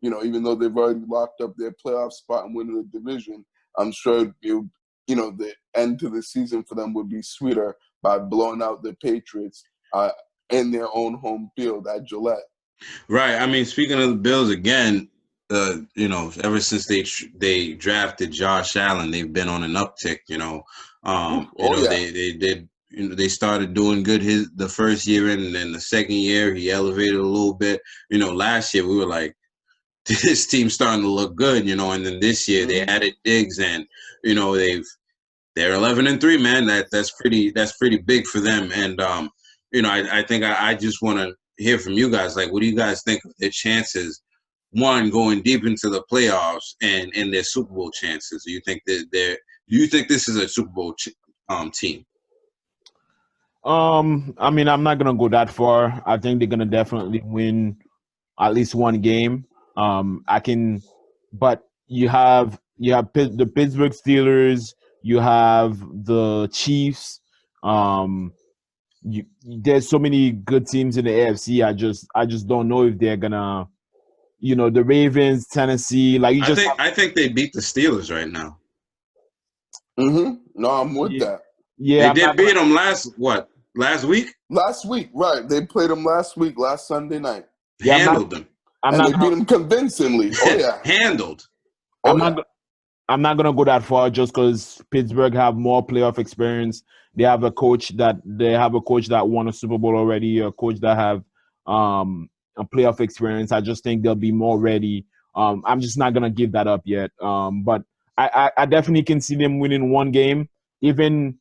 even though they've already locked up their playoff spot and winning the division, I'm sure the end to the season for them would be sweeter by blowing out the Patriots in their own home field at Gillette. Right. I mean, speaking of the Bills again, ever since they drafted Josh Allen, they've been on an uptick. They did. They started doing good the first year, and then the second year he elevated a little bit. Last year we were like, this team's starting to look good. And then this year they added Diggs, and they're 11-3, man. That's pretty big for them. And I think I just want to hear from you guys. Like, what do you guys think of their chances? One, going deep into the playoffs and their Super Bowl chances. Do you think this is a Super Bowl team? I mean, I'm not gonna go that far. I think they're gonna definitely win at least one game. But you have the Pittsburgh Steelers. You have the Chiefs. There's so many good teams in the AFC. I just don't know if they're gonna, the Ravens, Tennessee. I think they beat the Steelers right now. No, I'm with that. Yeah, they did beat them last week. Last week, right? They played them last Sunday night. Yeah, handled them. They beat them convincingly. Oh yeah, handled. I'm not gonna go that far just because Pittsburgh have more playoff experience. They have a coach that won a Super Bowl already. A coach that have a playoff experience. I just think they'll be more ready. I'm just not gonna give that up yet. But I definitely can see them winning one game, even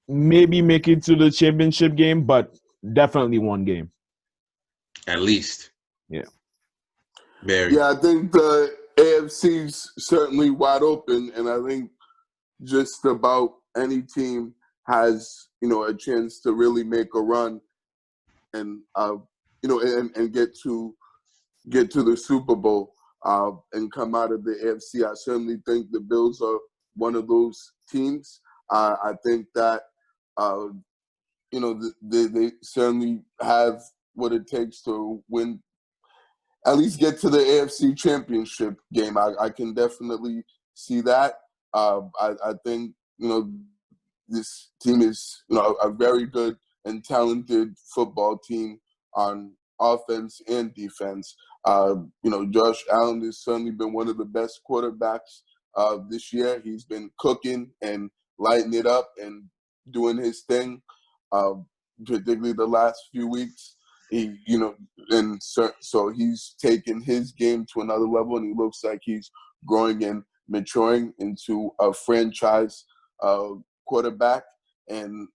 maybe make it to the championship game, but definitely one game. At least. Yeah. Very. Yeah, I think the AFC's certainly wide open, and I think just about any team has a chance to really make a run and and get to the Super Bowl and come out of the AFC. I certainly think the Bills are one of those teams. I think that they certainly have what it takes to win, at least get to the AFC Championship game. I can definitely see that. I think this team is a very good and talented football team on offense and defense. Josh Allen has certainly been one of the best quarterbacks this year. He's been cooking and lighting it up and doing his thing, particularly the last few weeks. So he's taken his game to another level, and he looks like he's growing and maturing into a franchise quarterback. And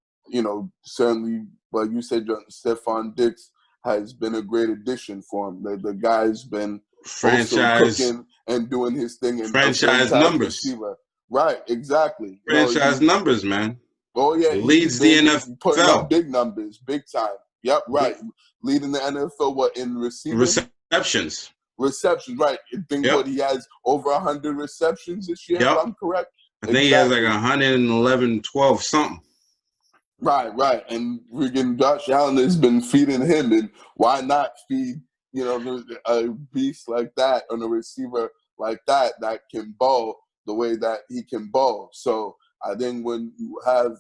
certainly, like you said, Stephon Diggs has been a great addition for him. The guy's been franchise cooking and doing his thing. And franchise numbers, receiver. Right? Exactly. Franchise numbers, man. Oh yeah, leads the NFL. Putting up big numbers, big time. Yep, right. Leading the NFL in receptions. Receptions, right. I think what he has over 100 receptions this year, if I'm correct. I think he has like 111, 12 something. Right. And freaking Josh Allen has been feeding him, and why not feed, a beast like that on a receiver like that can ball the way that he can ball. So I think when you have,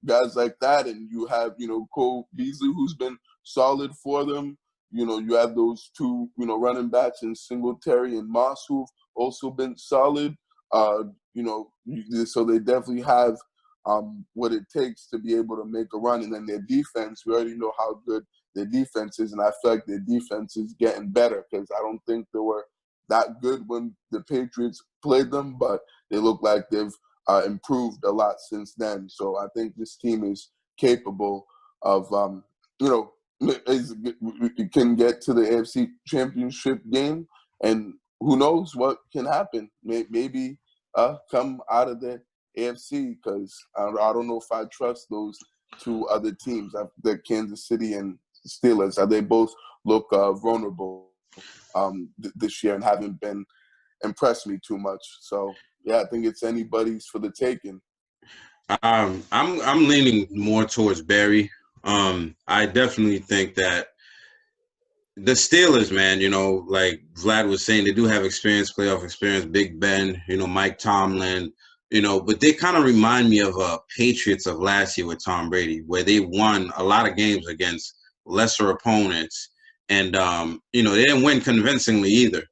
guys like that, and you have, Cole Beasley, who's been solid for them, you have those two, running backs in Singletary and Moss, who've also been solid. So they definitely have what it takes to be able to make a run. And then their defense, we already know how good their defense is, and I feel like their defense is getting better, because I don't think they were that good when the Patriots played them, but they look like they've improved a lot since then. So I think this team is capable of, it can get to the AFC Championship game, and who knows what can happen. Maybe come out of the AFC because I don't know if I trust those two other teams, the Kansas City and Steelers. They both look vulnerable this year and haven't been impressed me too much. So yeah, I think it's anybody's for the taking. I'm leaning more towards Barry. I definitely think that the Steelers, man, like Vlad was saying, they do have experience, playoff experience, Big Ben, Mike Tomlin, but they kind of remind me of Patriots of last year with Tom Brady, where they won a lot of games against lesser opponents. And, they didn't win convincingly either,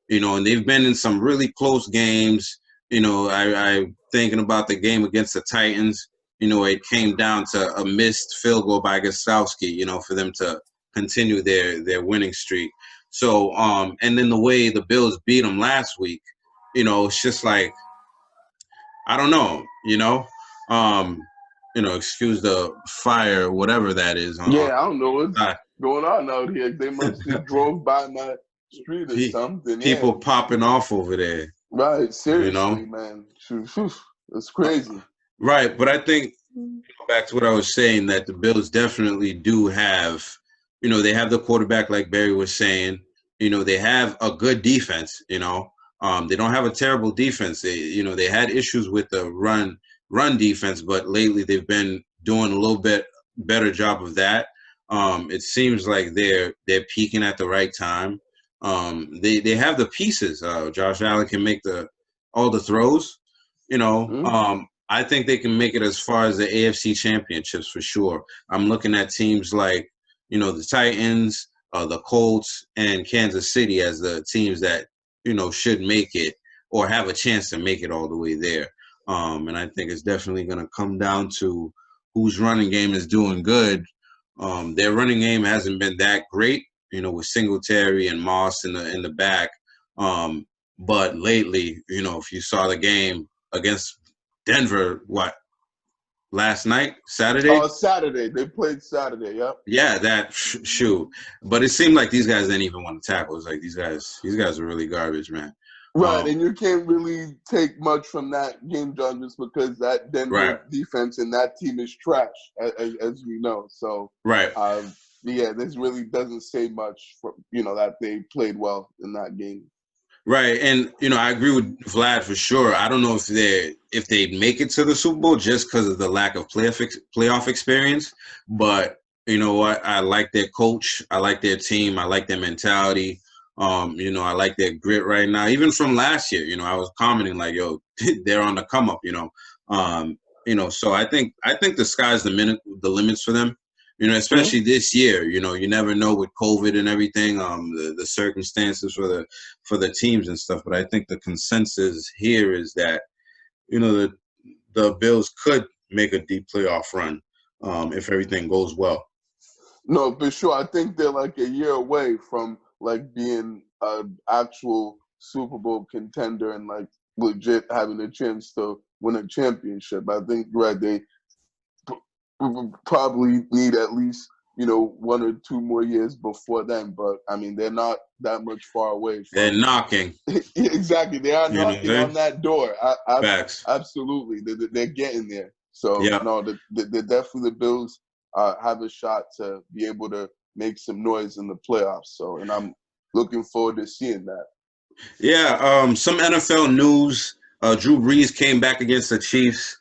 and they've been in some really close games. I'm thinking about the game against the Titans, it came down to a missed field goal by Gostowski, for them to continue their winning streak. So, and then the way the Bills beat them last week, it's just like, I don't know, excuse the fire, whatever that is. Yeah, I don't know what's going on out here. They must have drove by my street or something. People popping off over there. Right, seriously, man. It's crazy. Right, but I think, back to what I was saying, that the Bills definitely do have, they have the quarterback like Barry was saying. They have a good defense, they don't have a terrible defense. They had issues with the run defense, but lately they've been doing a little bit better job of that. It seems like they're peaking at the right time. They have the pieces. Josh Allen can make all the throws, I think they can make it as far as the AFC championships for sure. I'm looking at teams like, the Titans, the Colts, and Kansas City as the teams that, should make it or have a chance to make it all the way there. And I think it's definitely going to come down to whose running game is doing good. Their running game hasn't been that great, with Singletary and Moss in the back. But lately, if you saw the game against Denver, last night, Saturday? Oh, Saturday. They played Saturday, yep. Yeah, that shoot. But it seemed like these guys didn't even want to tackle. It's like these guys are really garbage, man. Right, and you can't really take much from that game, John, just because that Denver defense and that team is trash, as we know. So, this really doesn't say much for that they played well in that game. Right, and I agree with Vlad for sure. I don't know if they make it to the Super Bowl just because of the lack of playoff experience. But you know what? I like their coach. I like their team. I like their mentality. I like their grit right now. Even from last year, I was commenting like, "Yo, they're on the come up." So I think the sky's the limits for them. Especially this year, you never know with COVID and everything, the circumstances for the teams and stuff. But I think the consensus here is that, the Bills could make a deep playoff run if everything goes well. No, for sure. I think they're like a year away from being an actual Super Bowl contender and legit having a chance to win a championship. I think they probably need at least 1 or 2 more years before then, but I mean they're not that much far away. They're knocking. Exactly, they are knocking on that door. Facts. Absolutely, they're getting there. So they're definitely the Bills have a shot to be able to make some noise in the playoffs. So, and I'm looking forward to seeing that. Yeah, some NFL news. Drew Brees came back against the Chiefs.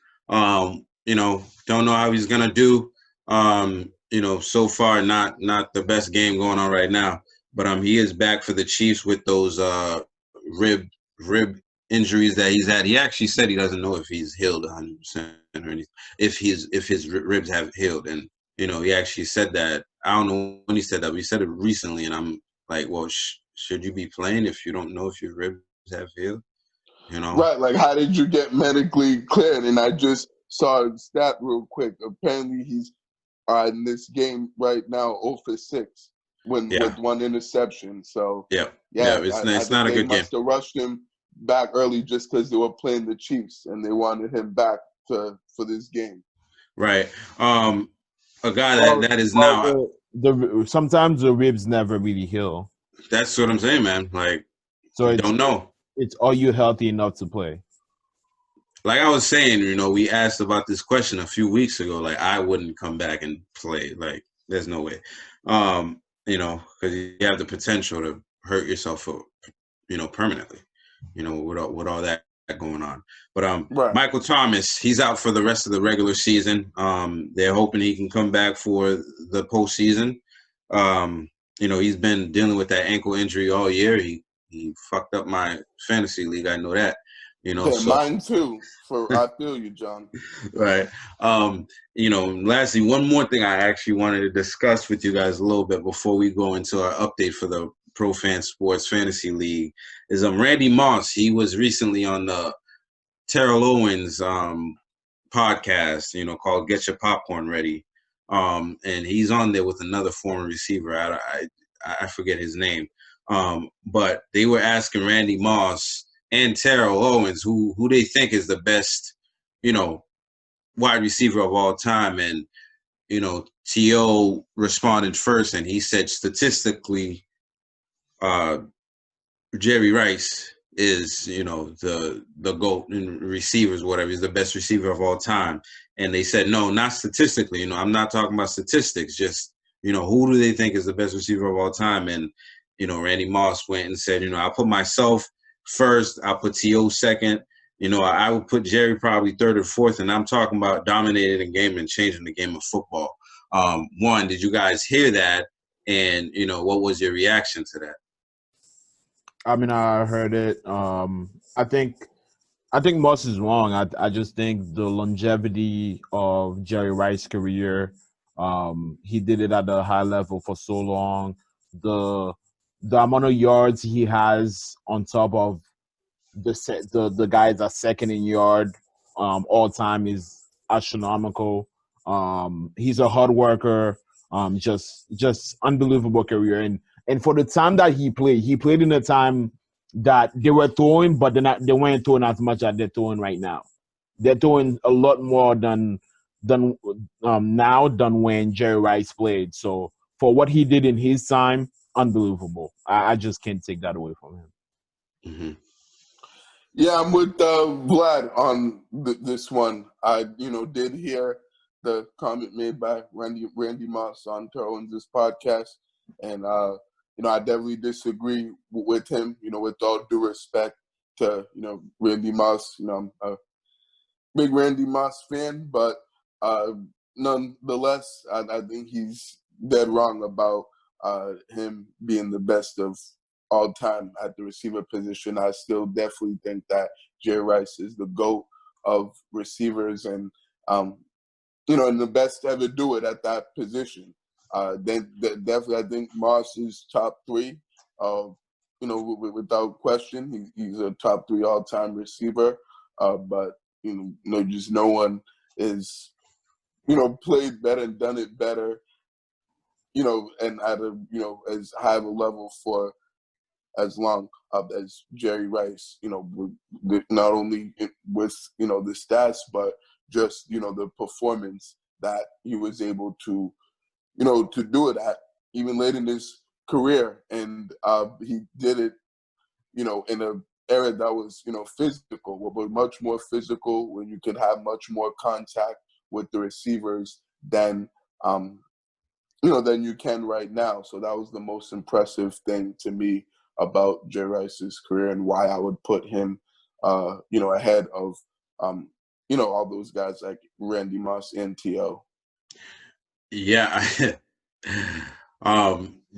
Don't know how he's gonna do. So far not the best game going on right now. But he is back for the Chiefs with those rib injuries that he's had. He actually said he doesn't know if he's healed 100% or anything, if his ribs have healed. And he actually said that. I don't know when he said that, but he said it recently. And I'm like, well, should you be playing if you don't know if your ribs have healed? Right. Like, how did you get medically cleared? And I just saw a stat real quick. Apparently, he's in this game right now 0 for 6 with 1 interception. So it's not a good game. They must have rushed him back early just because they were playing the Chiefs and they wanted him back for this game. Right. A guy that is now. Sometimes the ribs never really heal. That's what I'm saying, man. Like, so I don't know. Are you healthy enough to play? like I was saying, we asked about this question a few weeks ago. Like, I wouldn't come back and play. Like, there's no way. Because you have the potential to hurt yourself, permanently. With all that going on. But Right. Michael Thomas, he's out for the rest of the regular season. They're hoping he can come back for the postseason. He's been dealing with that ankle injury all year. He fucked up my fantasy league. I know that. Yeah, So mine too. I feel you, John. right. Lastly, one more thing I actually wanted to discuss with you guys a little bit before we go into our update for the Pro Fan Sports Fantasy League is Randy Moss. He was recently on the Terrell Owens podcast, called Get Your Popcorn Ready. And he's on there with another former receiver. I forget his name. But they were asking Randy Moss and Terrell Owens who they think is the best, wide receiver of all time. And, T.O. responded first, and he said statistically, Jerry Rice is, the GOAT in receivers, whatever. He's the best receiver of all time. And they said, no, not statistically. I'm not talking about statistics. Just, who do they think is the best receiver of all time? And, Randy Moss went and said, I'll put myself first. I'll put T.O. second. I would put Jerry probably third or fourth. And I'm talking about dominating the game and changing the game of football. One, did you guys hear that? And, what was your reaction to that? I mean, I heard it. I think Moss is wrong. I just think the longevity of Jerry Rice's career, he did it at a high level for so long. The amount of yards he has on top of the guys that second in yard all time is astronomical. He's a hard worker. Just unbelievable career. And for the time that he played in a time that they were throwing, but they weren't throwing as much as they're throwing right now. They're throwing a lot more than now than when Jerry Rice played. So for what he did in his time, unbelievable. I just can't take that away from him. Mm-hmm. Yeah, I'm with Vlad on this one. I, did hear the comment made by Randy Moss on Terrell Owens' podcast, and I definitely disagree with him. With all due respect to Randy Moss. I'm a big Randy Moss fan, but nonetheless, I think he's dead wrong about him being the best of all time at the receiver position. I still definitely think that Jerry Rice is the GOAT of receivers, and and the best to ever do it at that position. Then definitely, I think Moss is top three. Without question, he's a top three all-time receiver. But just no one is played better and done it better. And at a as high of a level for as long as Jerry Rice. Not only with the stats, but just the performance that he was able to to do it at even late in his career. And he did it in a era that was physical, but much more physical, when you could have much more contact with the receivers than than you can right now. So that was the most impressive thing to me about Jerry Rice's career, and why I would put him ahead of all those guys like Randy Moss and T.O. Yeah.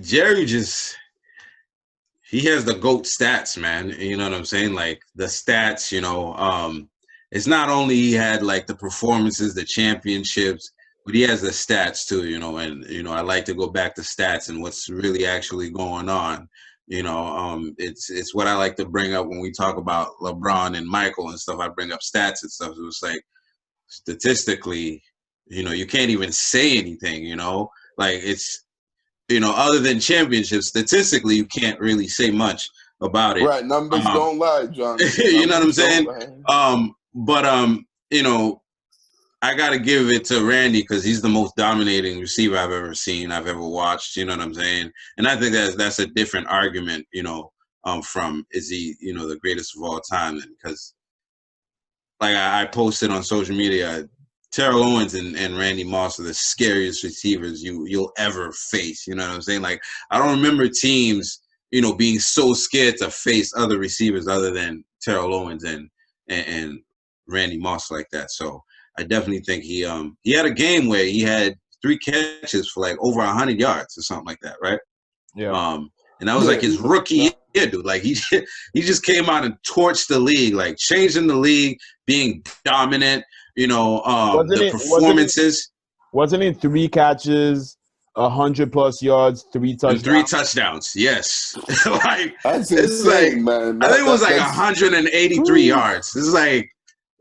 Jerry he has the GOAT stats, man. You know what I'm saying? Like the stats, it's not only he had like the performances, the championships, but he has the stats too, and I like to go back to stats and what's really actually going on. It's what I like to bring up when we talk about LeBron and Michael and stuff. I bring up stats and stuff. It was like statistically, you can't even say anything, like it's, other than championships, statistically, you can't really say much about it. Right. Numbers don't lie, John. You know what I'm saying? I got to give it to Randy because he's the most dominating receiver I've ever seen, I've ever watched. You know what I'm saying? And I think that's a different argument, from is he, the greatest of all time? Because like I posted on social media, Terrell Owens and Randy Moss are the scariest receivers you'll ever face. You know what I'm saying? Like, I don't remember teams, being so scared to face other receivers other than Terrell Owens and Randy Moss like that. So I definitely think he had a game where he had 3 catches for like over 100 yards or something like that, right? Yeah. And that was like his rookie year, dude. Like he just came out and torched the league, like changing the league, being dominant. The performances. Wasn't it 3 catches, 100+ yards, 3 touchdowns? And 3 touchdowns, yes. Like that's insane, man. I think it was like 183 yards. This is like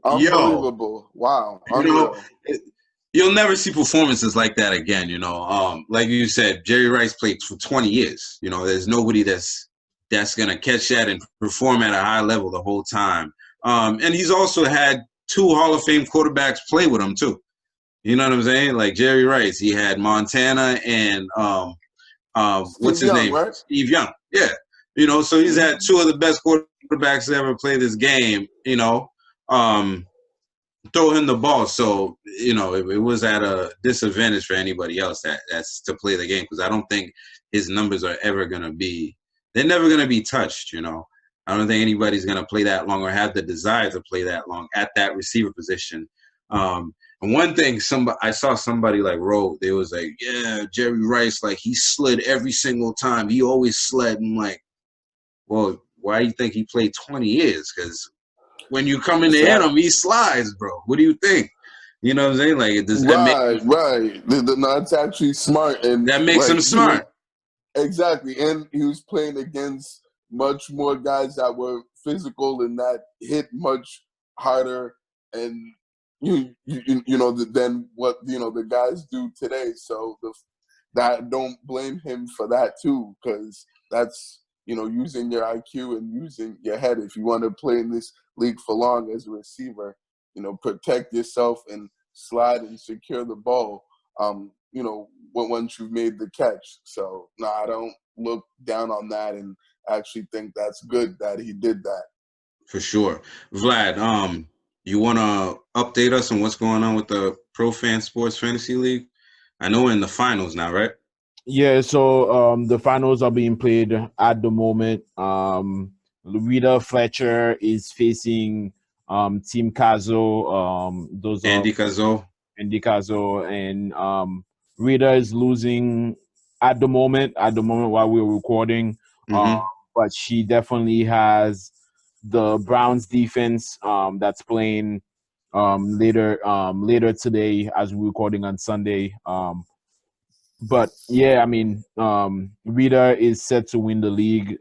unbelievable. Wow. You'll never see performances like that again. Like you said, Jerry Rice played for 20 years. There's nobody that's gonna catch that and perform at a high level the whole time. And he's also had 2 Hall of Fame quarterbacks play with him too. You know what I'm saying? Like Jerry Rice, he had Montana and what's his name? Right? Steve Young. Yeah. So he's had 2 of the best quarterbacks to ever play this game. Throw him the ball. So, it was at a disadvantage for anybody else that's to play the game, because I don't think his numbers are ever going to be – they're never going to be touched, I don't think anybody's going to play that long or have the desire to play that long at that receiver position. And one thing I saw somebody like wrote, they was like, yeah, Jerry Rice, like he slid every single time. He always slid. And like, well, why do you think he played 20 years? Because when you come in to hit him, he slides, bro. What do you think? You know what I'm saying? Like, right. No, it's actually smart, and that makes him smart. Exactly, and he was playing against much more guys that were physical and that hit much harder, and than what the guys do today. So that don't blame him for that too, because that's using your IQ and using your head. If you want to play in this league for long as a receiver, protect yourself and slide and secure the ball, once you've made the catch. So, no, I don't look down on that, and actually think that's good that he did that. For sure. Vlad, you want to update us on what's going on with the Pro Fan Sports Fantasy League? I know we're in the finals now, right? Yeah, so the finals are being played at the moment. Rita Fletcher is facing Team Cazo. Andy Cazo, and Rita is losing at the moment while we're recording. But she definitely has the Browns defense that's playing later today as we're recording on Sunday. But yeah, I mean, Rita is set to win the league.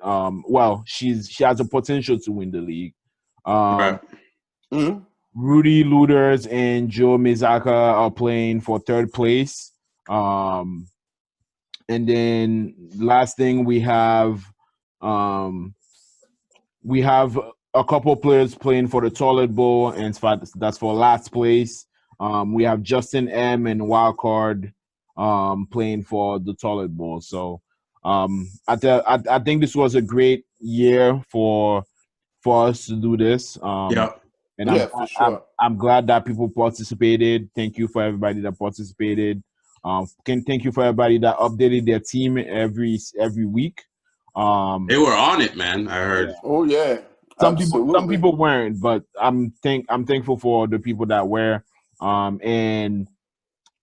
She has a potential to win the league. Right. Rudy Luders and Joe Mizaka are playing for 3rd place. And then last thing we have a couple players playing for the Toilet Bowl, and that's for last place. We have Justin M and Wildcard playing for the Toilet Bowl. So I think this was a great year for us to do this. And for sure. I'm glad that people participated. Thank you for everybody that participated. Thank you for everybody that updated their team every week. They were on it, man. I heard. Yeah. Oh yeah. Some people weren't, but I'm thankful for the people that were. And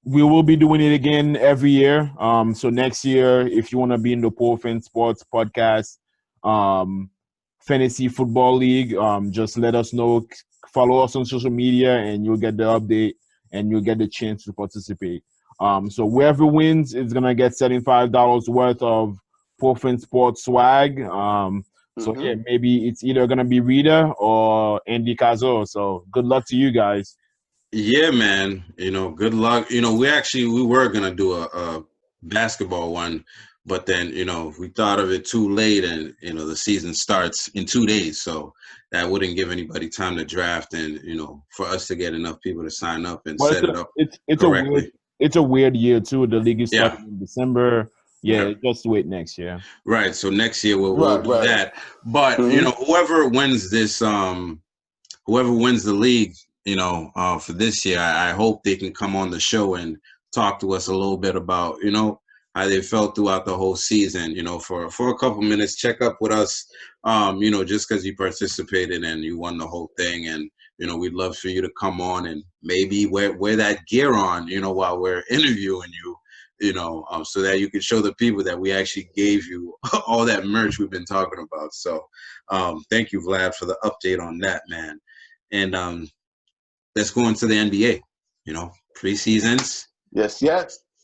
we will be doing it again every year. So next year, if you want to be in the Pro Fan Sports Podcast Fantasy Football League, just let us know. Follow us on social media, and you'll get the update, and you'll get the chance to participate. So whoever wins is gonna get $75 worth of Pro Fan Sports swag. So yeah, maybe it's either gonna be Rita or Andy Cazo. So good luck to you guys. Yeah, man. Good luck. We were gonna do a basketball one, but then we thought of it too late, and the season starts in 2 days, so that wouldn't give anybody time to draft, and for us to get enough people to sign up and set it up correctly. It's a weird year too. The league is starting in December. Yeah, just wait next year. Right. So next year we'll do that. But whoever wins this whoever wins the league, for this year, I hope they can come on the show and talk to us a little bit about, how they felt throughout the whole season, for a couple minutes, check up with us, just because you participated and you won the whole thing. And, we'd love for you to come on and maybe wear that gear on, while we're interviewing you, so that you can show the people that we actually gave you all that merch we've been talking about. So thank you, Vlad, for the update on that, man. And let's go into the NBA, preseasons. Yes.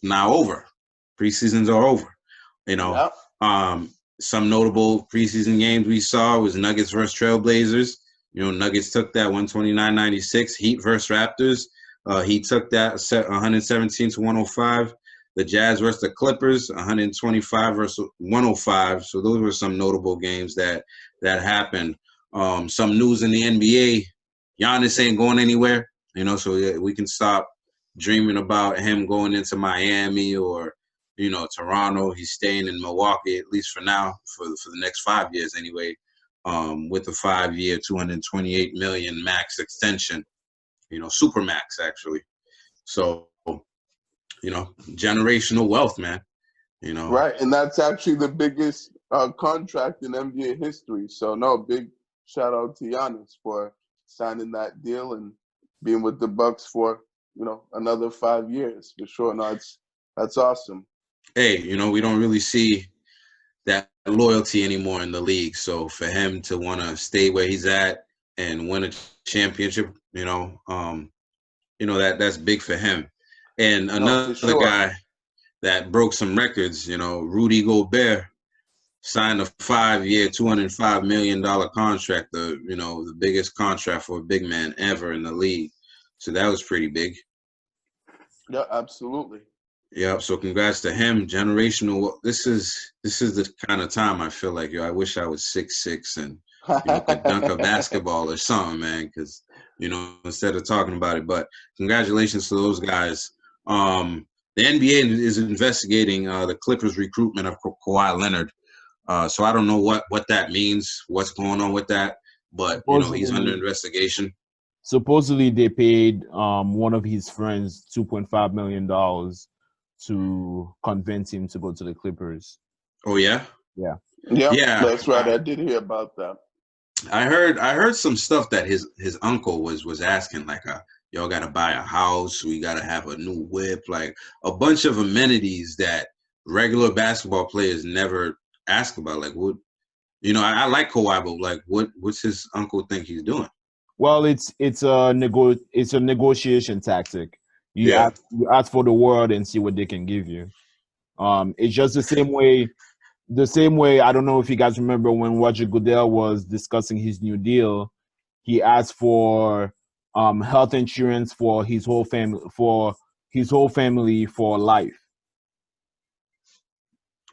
Now over. Preseasons are over. Yep. Some notable preseason games we saw was Nuggets versus Trailblazers. Nuggets took that 129-96. Heat versus Raptors. Heat took that 117-105. The Jazz versus the Clippers, 125 versus 105. So those were some notable games that happened. Some news in the NBA. Giannis ain't going anywhere. So we can stop dreaming about him going into Miami or Toronto. He's staying in Milwaukee, at least for now, for the next 5 years anyway, with a 5-year, $228 million max extension, super max actually. So, generational wealth, man. Right, and that's actually the biggest contract in NBA history. So, no, big shout out to Giannis for signing that deal and being with the Bucks for another 5 years for sure. No, that's awesome. Hey, we don't really see that loyalty anymore in the league. So for him to want to stay where he's at and win a championship, that's big for him. And another guy that broke some records, Rudy Goldberg signed a 5-year, $205 million contract, the biggest contract for a big man ever in the league. So that was pretty big. Yeah, absolutely. Yeah, so congrats to him. Generational. This is the kind of time I feel like, I wish I was 6'6" and could dunk a basketball or something, man, because, instead of talking about it. But congratulations to those guys. The NBA is investigating the Clippers' recruitment of Kawhi Leonard. So I don't know what that means, what's going on with that, but, he's under investigation. Supposedly they paid one of his friends $2.5 million to convince him to go to the Clippers. Oh yeah? Yeah. Yeah. That's right. I did hear about that. I heard some stuff that his uncle was asking, like, y'all gotta buy a house, we gotta have a new whip, like a bunch of amenities that regular basketball players never ask about. Like, what, I like Kawhi, but like, what's his uncle think he's doing? Well, it's a negotiation tactic. You ask for the world and see what they can give you. It's just the same way. I don't know if you guys remember when Roger Goodell was discussing his new deal. He asked for health insurance for his whole family for life.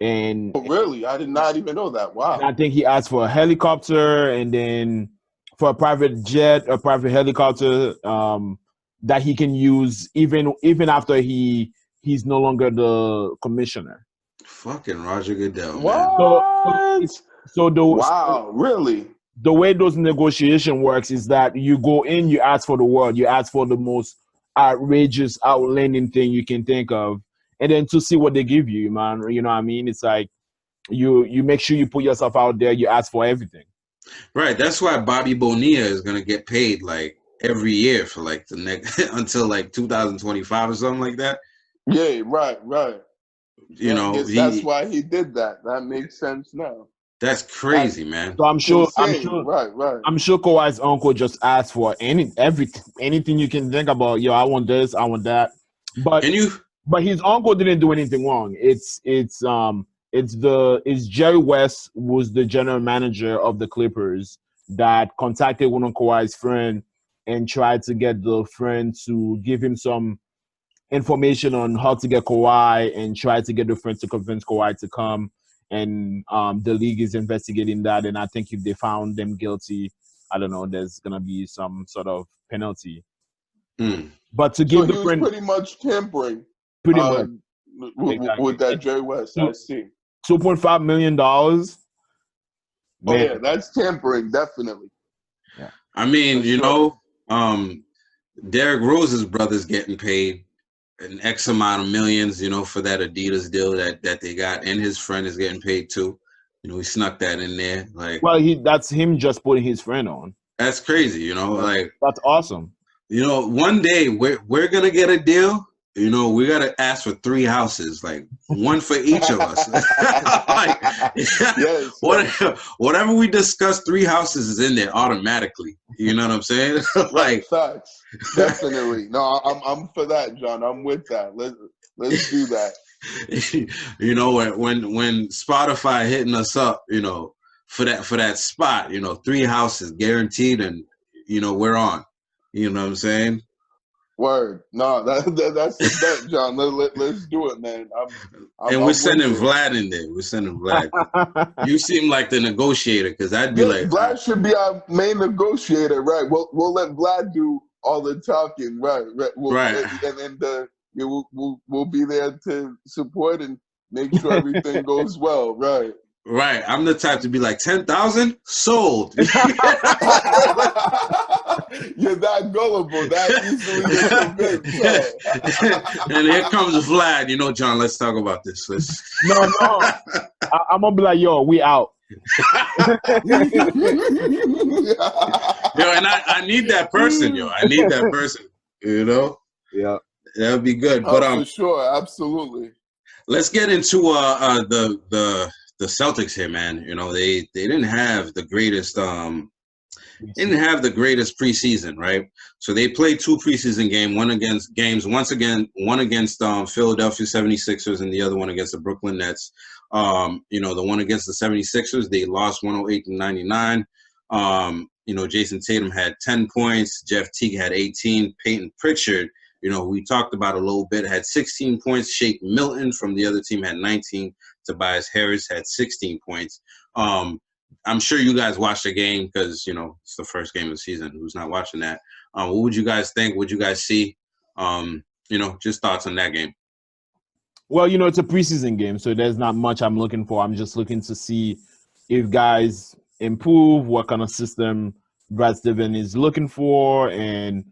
And oh, really, I did not even know that. Wow. I think he asked for a helicopter and then for a private jet, a private helicopter that he can use even after he's no longer the commissioner. Fucking Roger Goodell, what? Man. Wow, really? The way those negotiation works is that you go in, you ask for the world, you ask for the most outrageous, outlanding thing you can think of, and then to see what they give you, man. You know what I mean? It's like you make sure you put yourself out there, you ask for everything. Right. That's why Bobby Bonilla is gonna get paid like every year for like the next until like 2025 or something like that. Yeah, right. That's why he did that. That makes sense now. That's crazy, man. So I'm sure right. I'm sure Kawhi's uncle just asked for anything you can think about. Yo, I want this, I want that. But his uncle didn't do anything wrong. It's Jerry West, who's the general manager of the Clippers, that contacted one of Kawhi's friend and tried to get the friend to give him some information on how to get Kawhi and tried to get the friend to convince Kawhi to come. And the league is investigating that. And I think if they found them guilty, I don't know, there's going to be some sort of penalty. But to give the friend... pretty much tampering. Pretty much. With that Jerry West, I see. $2.5 million. Man. Oh, yeah, that's tampering, definitely. Yeah. I mean, For you sure. know, Derrick Rose's brother's getting paid an X amount of millions, you know, for that Adidas deal that they got, and his friend is getting paid too. You know, we snuck that in there. Like, Well, that's him just putting his friend on. that's crazy, you know. Like, That's awesome. you know, one day we're gonna get a deal. You know, we gotta ask for 3 houses, like one for each of us. Like, Yes. whatever we discuss, 3 houses is in there automatically. You know what I'm saying? Right. Like, Facts. Definitely. No, I'm for that, John. I'm with that. Let's do that. you know, when Spotify hitting us up, you know, for that spot, you know, 3 houses guaranteed, and you know we're on. You know what I'm saying? Word. No, that's the bet, John. Let's do it, man. And we're I'm sending with it. Vlad in there. We're sending Vlad. You seem like the negotiator, because I'd be Yeah, like, Vlad should be our main negotiator, right? We'll let Vlad do all the talking, right? right, And we'll be there to support and make sure everything goes well, right? right. I'm the type to be like 10,000 sold. You're that gullible, that easily to convince. And here comes Vlad. You know, John, let's talk about this. No. I'm gonna be like, yo, we out. Yo, and I need that person, yo. I need that person. You know, Yeah. that would be good. Oh, But for sure, absolutely. let's get into the Celtics here, man. You know, they didn't have the greatest preseason, right? So they played 2 preseason games, one against Philadelphia 76ers and the other one against the Brooklyn Nets. You know, the one against the 76ers, they lost 108-99. You know, Jason Tatum had 10 points, Jeff Teague had 18, Peyton Pritchard, you know, we talked about a little bit, had 16 points, Shake Milton from the other team had 19, Tobias Harris had 16 points. I'm sure you guys watched the game because, you know, it's the first game of the season. Who's not watching that? What would you guys think? What would you guys see? You know, just thoughts on that game. Well, you know, it's a preseason game, so there's not much I'm looking for. I'm just looking to see if guys improve, what kind of system Brad Steven is looking for, and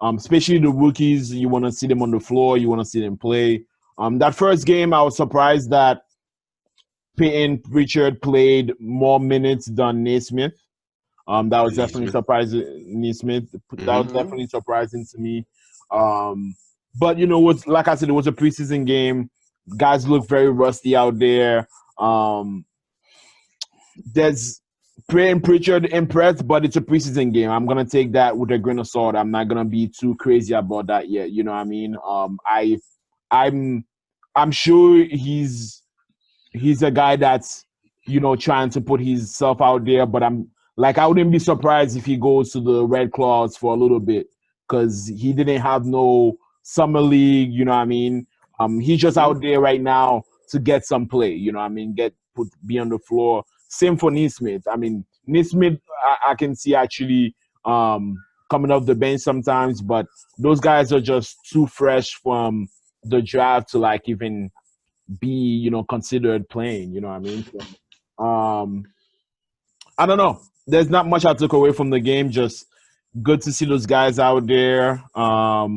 especially the rookies, you want to see them on the floor, you want to see them play. That first game, I was surprised that Peyton Pritchard played more minutes than Naismith. That was definitely surprising. Naismith, that was definitely surprising to me. But you know, like I said, it was a preseason game. Guys look very rusty out there. There's Peyton Pritchard impressed, but it's a preseason game. I'm gonna take that with a grain of salt. I'm not gonna be too crazy about that yet. You know what I mean? I'm sure he's a guy that's, you know, trying to put himself out there, but I wouldn't be surprised if he goes to the Red Claws for a little bit because he didn't have no summer league, you know what I mean? He's just out there right now to get some play, you know what I mean? Be on the floor. Same for Naismith. I mean, Naismith, I can see actually coming off the bench sometimes, but those guys are just too fresh from the draft to like even be, you know, considered playing, you know what I mean? So, I don't know. There's not much I took away from the game. Just good to see those guys out there. I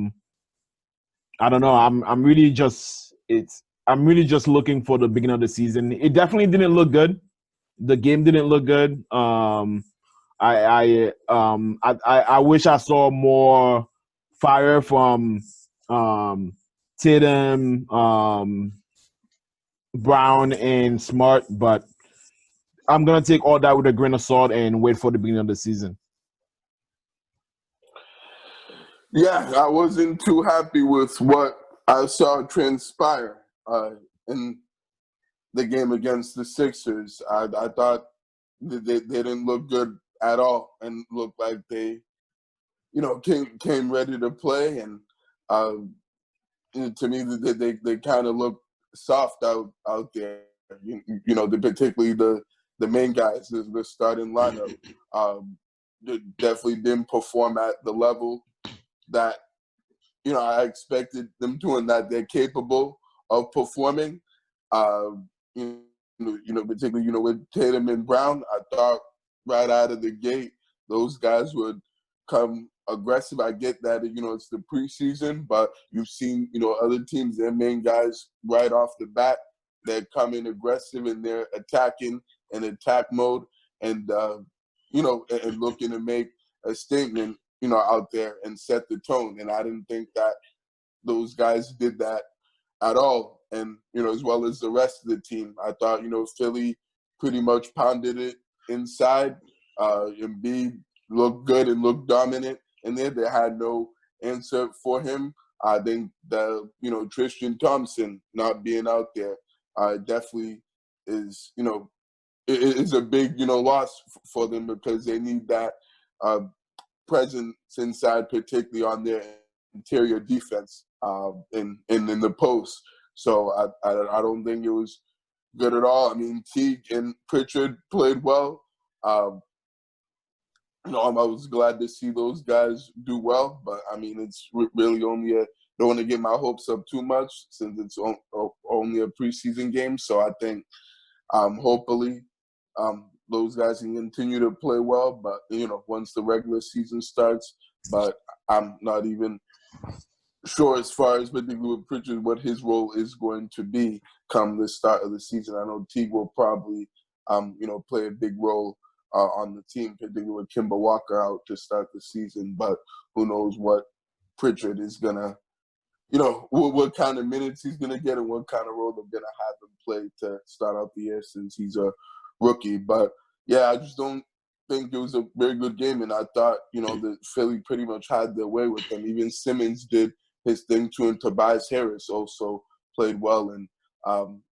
don't know. I'm really just looking for the beginning of the season. It definitely didn't look good. The game didn't look good. I wish I saw more fire from Tatum, Brown, and Smart, but I'm gonna take all that with a grain of salt and wait for the beginning of the season. Yeah, I wasn't too happy with what I saw transpire in the game against the Sixers. I thought they didn't look good at all and looked like they, you know, came ready to play. And to me, they kind of looked soft out there. You know, particularly the main guys, the starting lineup, definitely didn't perform at the level that, you know, I expected them doing, that they're capable of performing. You know, particularly, you know, with Tatum and Brown, I thought right out of the gate those guys would come aggressive. I get that, it's the preseason, but you've seen, other teams, their main guys right off the bat, they're coming aggressive and they're attacking in attack mode and, and looking to make a statement, out there and set the tone. And I didn't think that those guys did that at all. And, as well as the rest of the team, I thought, Philly pretty much pounded it inside. Embiid looked good and looked dominant in there. They had no answer for him. I think that, Tristan Thompson not being out there definitely is, is a big, loss for them because they need that presence inside, particularly on their interior defense in the post. So I don't think it was good at all. I mean, Teague and Pritchard played well. I was glad to see those guys do well, but I mean, it's really only don't want to get my hopes up too much since it's only a preseason game. So I think hopefully those guys can continue to play well, but once the regular season starts. But I'm not even sure as far as particularly with Pritchard what his role is going to be come the start of the season. I know Teague will probably play a big role on the team, particularly with Kemba Walker out to start the season. But who knows what Pritchard is gonna, what kind of minutes he's gonna get and what kind of role they're gonna have him play to start out the year since he's a rookie. But yeah, I just don't think it was a very good game, and I thought that Philly pretty much had their way with them. Even Simmons did his thing too, and Tobias Harris also played well and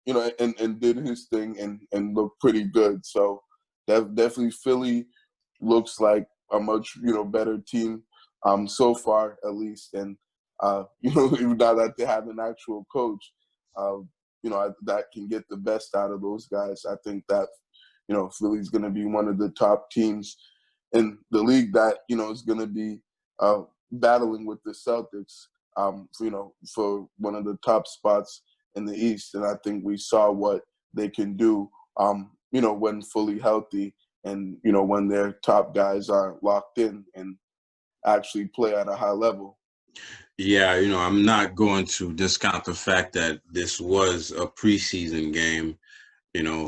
and did his thing and looked pretty good. So definitely Philly looks like a much better team so far at least, and even now that they have an actual coach, that can get the best out of those guys. I think that Philly's going to be one of the top teams in the league that is going to be battling with the Celtics. For one of the top spots in the East. And I think we saw what they can do, when fully healthy and, when their top guys are locked in and actually play at a high level. Yeah, I'm not going to discount the fact that this was a preseason game,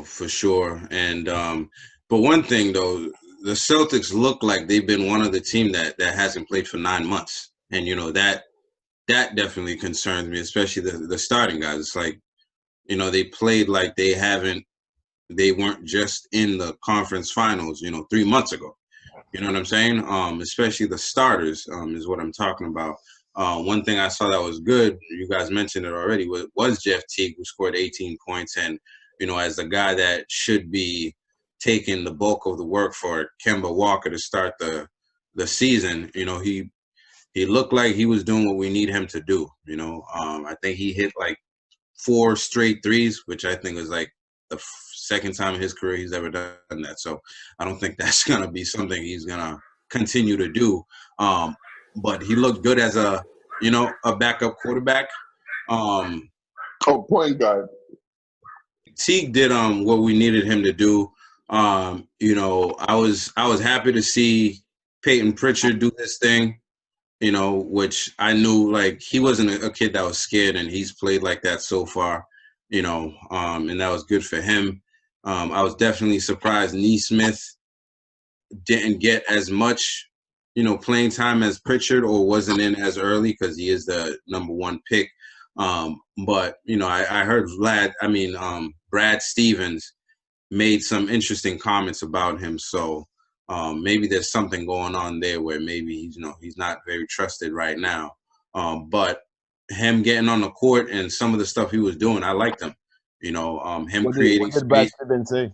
for sure. And but one thing, though, the Celtics look like they've been one of the team that hasn't played for 9 months. And, that definitely concerns me, especially the starting guys. It's like, they played like they weren't just in the conference finals, 3 months ago. You know what I'm saying? Especially the starters is what I'm talking about. One thing I saw that was good, you guys mentioned it already, was Jeff Teague, who scored 18 points. And, as the guy that should be taking the bulk of the work for Kemba Walker to start the season, he looked like he was doing what we need him to do. I think he hit like 4 straight threes, which I think was like the second time in his career he's ever done that. So I don't think that's going to be something he's going to continue to do. But he looked good as a backup quarterback. Point guard. Teague did what we needed him to do. I was happy to see Peyton Pritchard do this thing. Which I knew, like, he wasn't a kid that was scared, and he's played like that so far, and that was good for him. I was definitely surprised Nesmith didn't get as much, playing time as Pritchard or wasn't in as early because he is the number 1 pick. But, I heard Brad Stevens made some interesting comments about him, so maybe there's something going on there where maybe he's not very trusted right now. But him getting on the court and some of the stuff he was doing, I liked him. Him creating space. What did Brad say?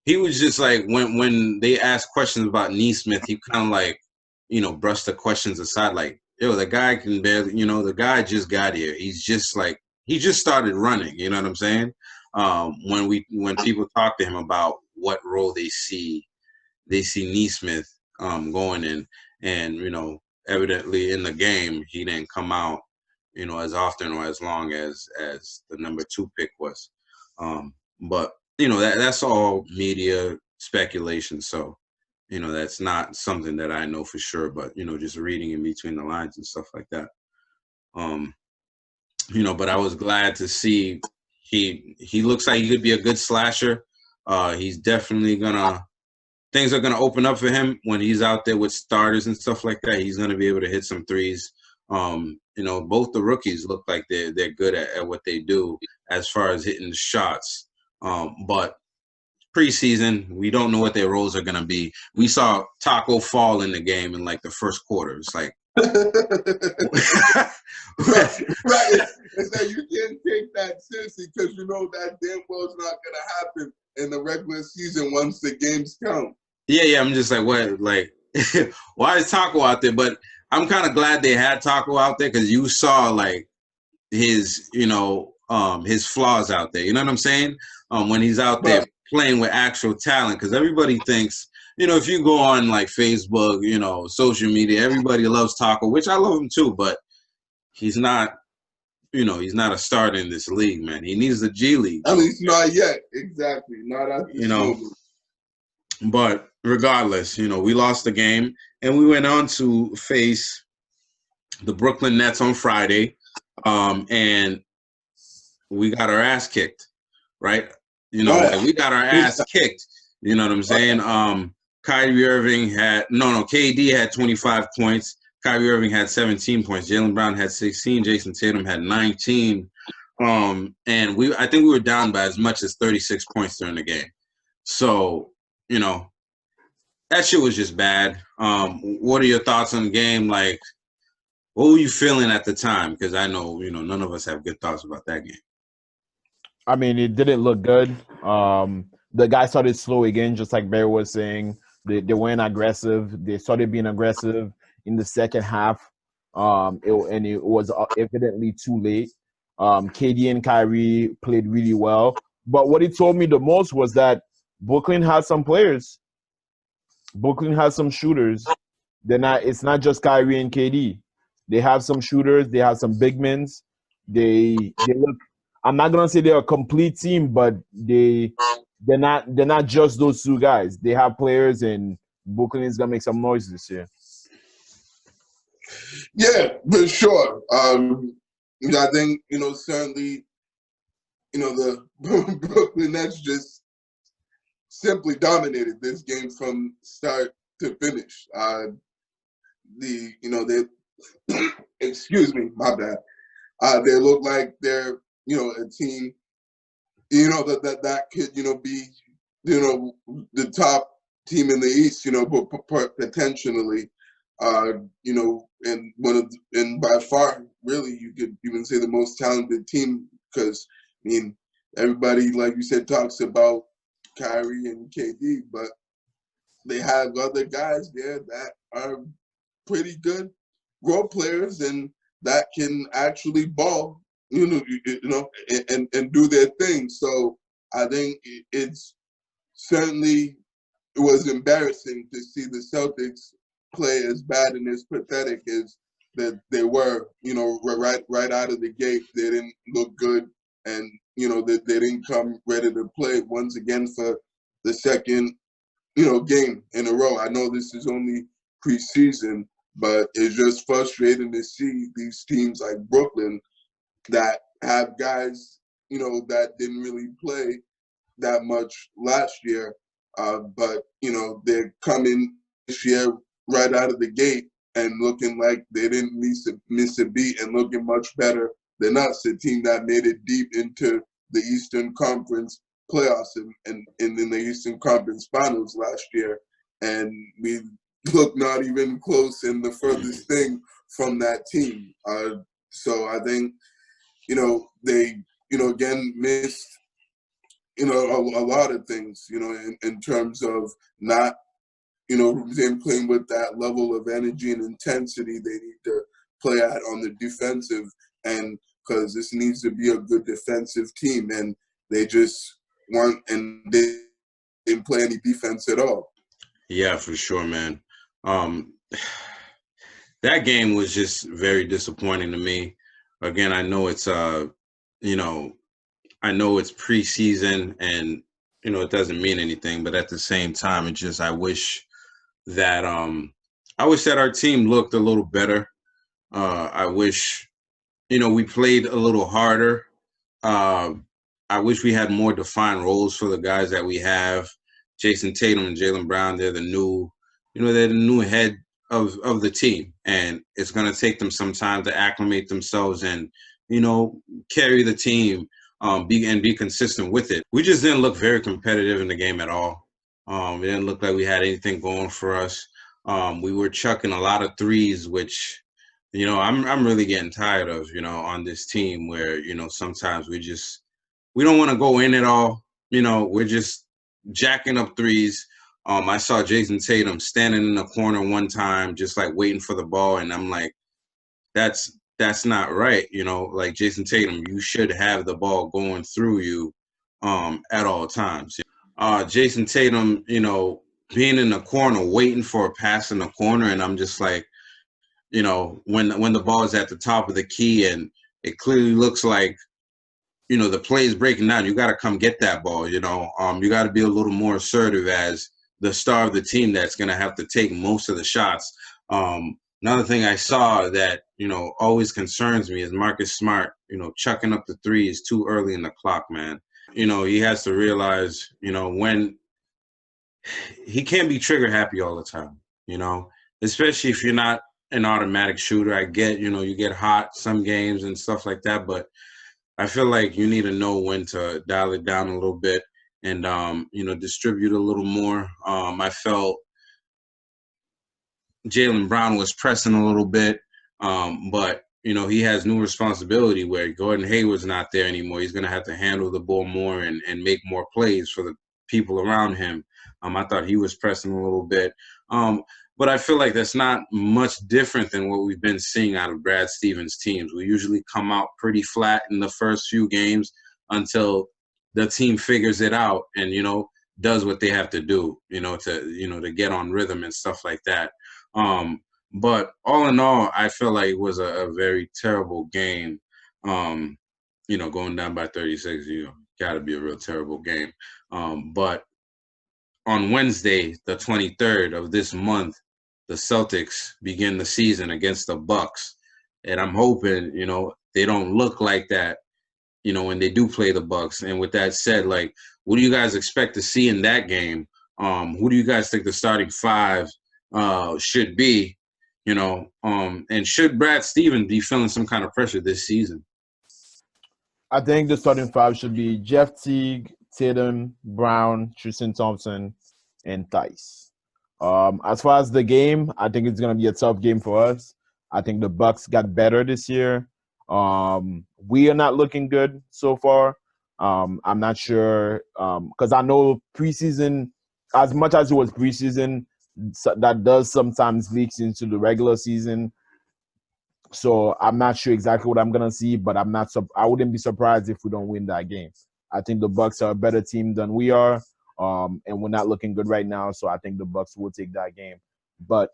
He was just like when they asked questions about Nesmith, he kind of like brushed the questions aside, like, yo, the guy can barely, the guy just got here. He's just like he just started running. You know what I'm saying? When people talk to him about what role they see Nesmith going in, and evidently in the game he didn't come out as often or as long as the number 2 pick was, but that's all media speculation. So that's not something that I know for sure, but, just reading in between the lines and stuff like that. But I was glad to see he looks like he could be a good slasher. He's definitely things are gonna open up for him when he's out there with starters and stuff like that. He's gonna be able to hit some threes. Both the rookies look like they're good at what they do as far as hitting the shots. But preseason, we don't know what their roles are gonna be. We saw Taco fall in the game in like the first quarter. It's like right. It's that you can't take that seriously because you know that damn well is not gonna happen in the regular season once the games count. Yeah. I'm just like, what? Like, why is Taco out there? But I'm kind of glad they had Taco out there because you saw like his flaws out there. You know what I'm saying? When he's out there playing with actual talent, because everybody thinks, if you go on like Facebook, social media, everybody loves Taco, which I love him too, but he's not, he's not a starter in this league, man. He needs the G League. At least not yet. Exactly. Not at this moment. But regardless, we lost the game and we went on to face the Brooklyn Nets on Friday. And we got our ass kicked, right? We got our ass kicked. You know what I'm saying? Kyrie Irving KD had 25 points. Kyrie Irving had 17 points. Jaylen Brown had 16. Jason Tatum had 19. And I think we were down by as much as 36 points during the game. So, that shit was just bad. What are your thoughts on the game? Like, what were you feeling at the time? Because I know, none of us have good thoughts about that game. I mean, it didn't look good. The guy started slow again, just like Barry was saying. They weren't aggressive. They started being aggressive in the second half, and it was evidently too late. KD and Kyrie played really well. But what he told me the most was that Brooklyn has some players. Brooklyn has some shooters. It's not just Kyrie and KD. They have some shooters. They have some big men. They look. I'm not gonna say they're a complete team, but they're not just those two guys. They have players, and Brooklyn is gonna make some noise this year. Yeah, for sure. I think certainly, the Brooklyn Nets just simply dominated this game from start to finish. They excuse me, my bad. They look like they're a team that could by the top team in the East, potentially, and by far, really, you could even say the most talented team because everybody, like you said, talks about Kyrie and KD, but they have other guys there that are pretty good role players and that can actually ball, and do their thing. So I think it's certainly it was embarrassing to see the Celtics play as bad and as pathetic as that they were. Right out of the gate, they didn't look good, and they didn't come ready to play once again for the second game in a row. I know this is only preseason, but it's just frustrating to see these teams like Brooklyn that have guys, that didn't really play that much last year, but, they're coming this year right out of the gate and looking like they didn't miss a beat and looking much better than us, a team that made it deep into the Eastern Conference playoffs and in the Eastern Conference Finals last year. And we look not even close in the furthest thing from that team. So I think, they, again, missed, a lot of things, in terms of not, them playing with that level of energy and intensity they need to play at on the defensive end, because this needs to be a good defensive team, and they just weren't, and they didn't play any defense at all. Yeah, for sure, man. That game was just very disappointing to me. Again, I know it's preseason and it doesn't mean anything, but at the same time, I wish that I wish that our team looked a little better. I wish, we played a little harder. I wish we had more defined roles for the guys that we have. Jason Tatum and Jaylen Brown, they're the new head of the team, and it's going to take them some time to acclimate themselves and, carry the team, be consistent with it. We just didn't look very competitive in the game at all. It didn't look like we had anything going for us. We were chucking a lot of threes, which, I'm really getting tired of, on this team where, sometimes we don't want to go in at all. We're just jacking up threes. I saw Jason Tatum standing in the corner one time, just like waiting for the ball. And I'm like, that's not right. Like Jason Tatum, you should have the ball going through you at all times. Jason Tatum, being in the corner, waiting for a pass in the corner. And I'm just like, when the ball is at the top of the key and it clearly looks like, the play is breaking down, you got to come get that ball. You got to be a little more assertive as the star of the team that's going to have to take most of the shots. Another thing I saw that, always concerns me is Marcus Smart, chucking up the threes too early in the clock, man. He has to realize, when he can't be trigger happy all the time, especially if you're not an automatic shooter. I get, you get hot some games and stuff like that, but I feel like you need to know when to dial it down a little bit and, distribute a little more. I felt Jaylen Brown was pressing a little bit, but, he has new responsibility where Gordon Hayward's not there anymore. He's going to have to handle the ball more and make more plays for the people around him. I thought he was pressing a little bit. But I feel like that's not much different than what we've been seeing out of Brad Stevens' teams. We usually come out pretty flat in the first few games until the team figures it out and, does what they have to do, to get on rhythm and stuff like that. But all in all, I feel like it was a very terrible game. Going down by 36, got to be a real terrible game. But on Wednesday, the 23rd of this month, the Celtics begin the season against the Bucks. And I'm hoping, they don't look like that, when they do play the Bucks. And with that said, like, what do you guys expect to see in that game? Who do you guys think the starting five should be? And should Brad Stevens be feeling some kind of pressure this season? I think the starting five should be Jeff Teague, Tatum, Brown, Tristan Thompson, and Theis. As far as the game, I think it's going to be a tough game for us. I think the Bucks got better this year. We are not looking good so far. I'm not sure because I know preseason, as much as it was preseason, that does sometimes leaks into the regular season. So I'm not sure exactly what I'm gonna see, but I wouldn't be surprised if we don't win that game. I think the Bucks are a better team than we are, and we're not looking good right now. So I think the Bucks will take that game. But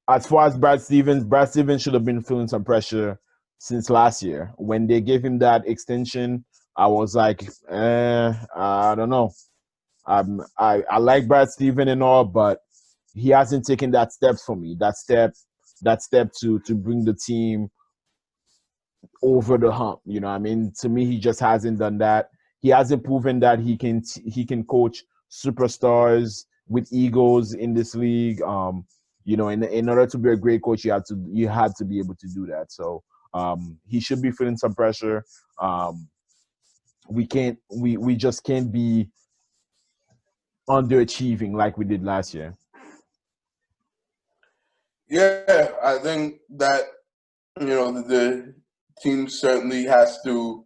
as far as Brad Stevens should have been feeling some pressure since last year. When they gave him that extension, I was like, I don't know. I like Brad Stevens and all, but he hasn't taken that step for me. That step to bring the team over the hump. You know what I mean? To me, he just hasn't done that. He hasn't proven that he can coach superstars with egos in this league. In order to be a great coach, you had to be able to do that. So he should be feeling some pressure. We just can't be underachieving like we did last year. Yeah, I think that, the team certainly has to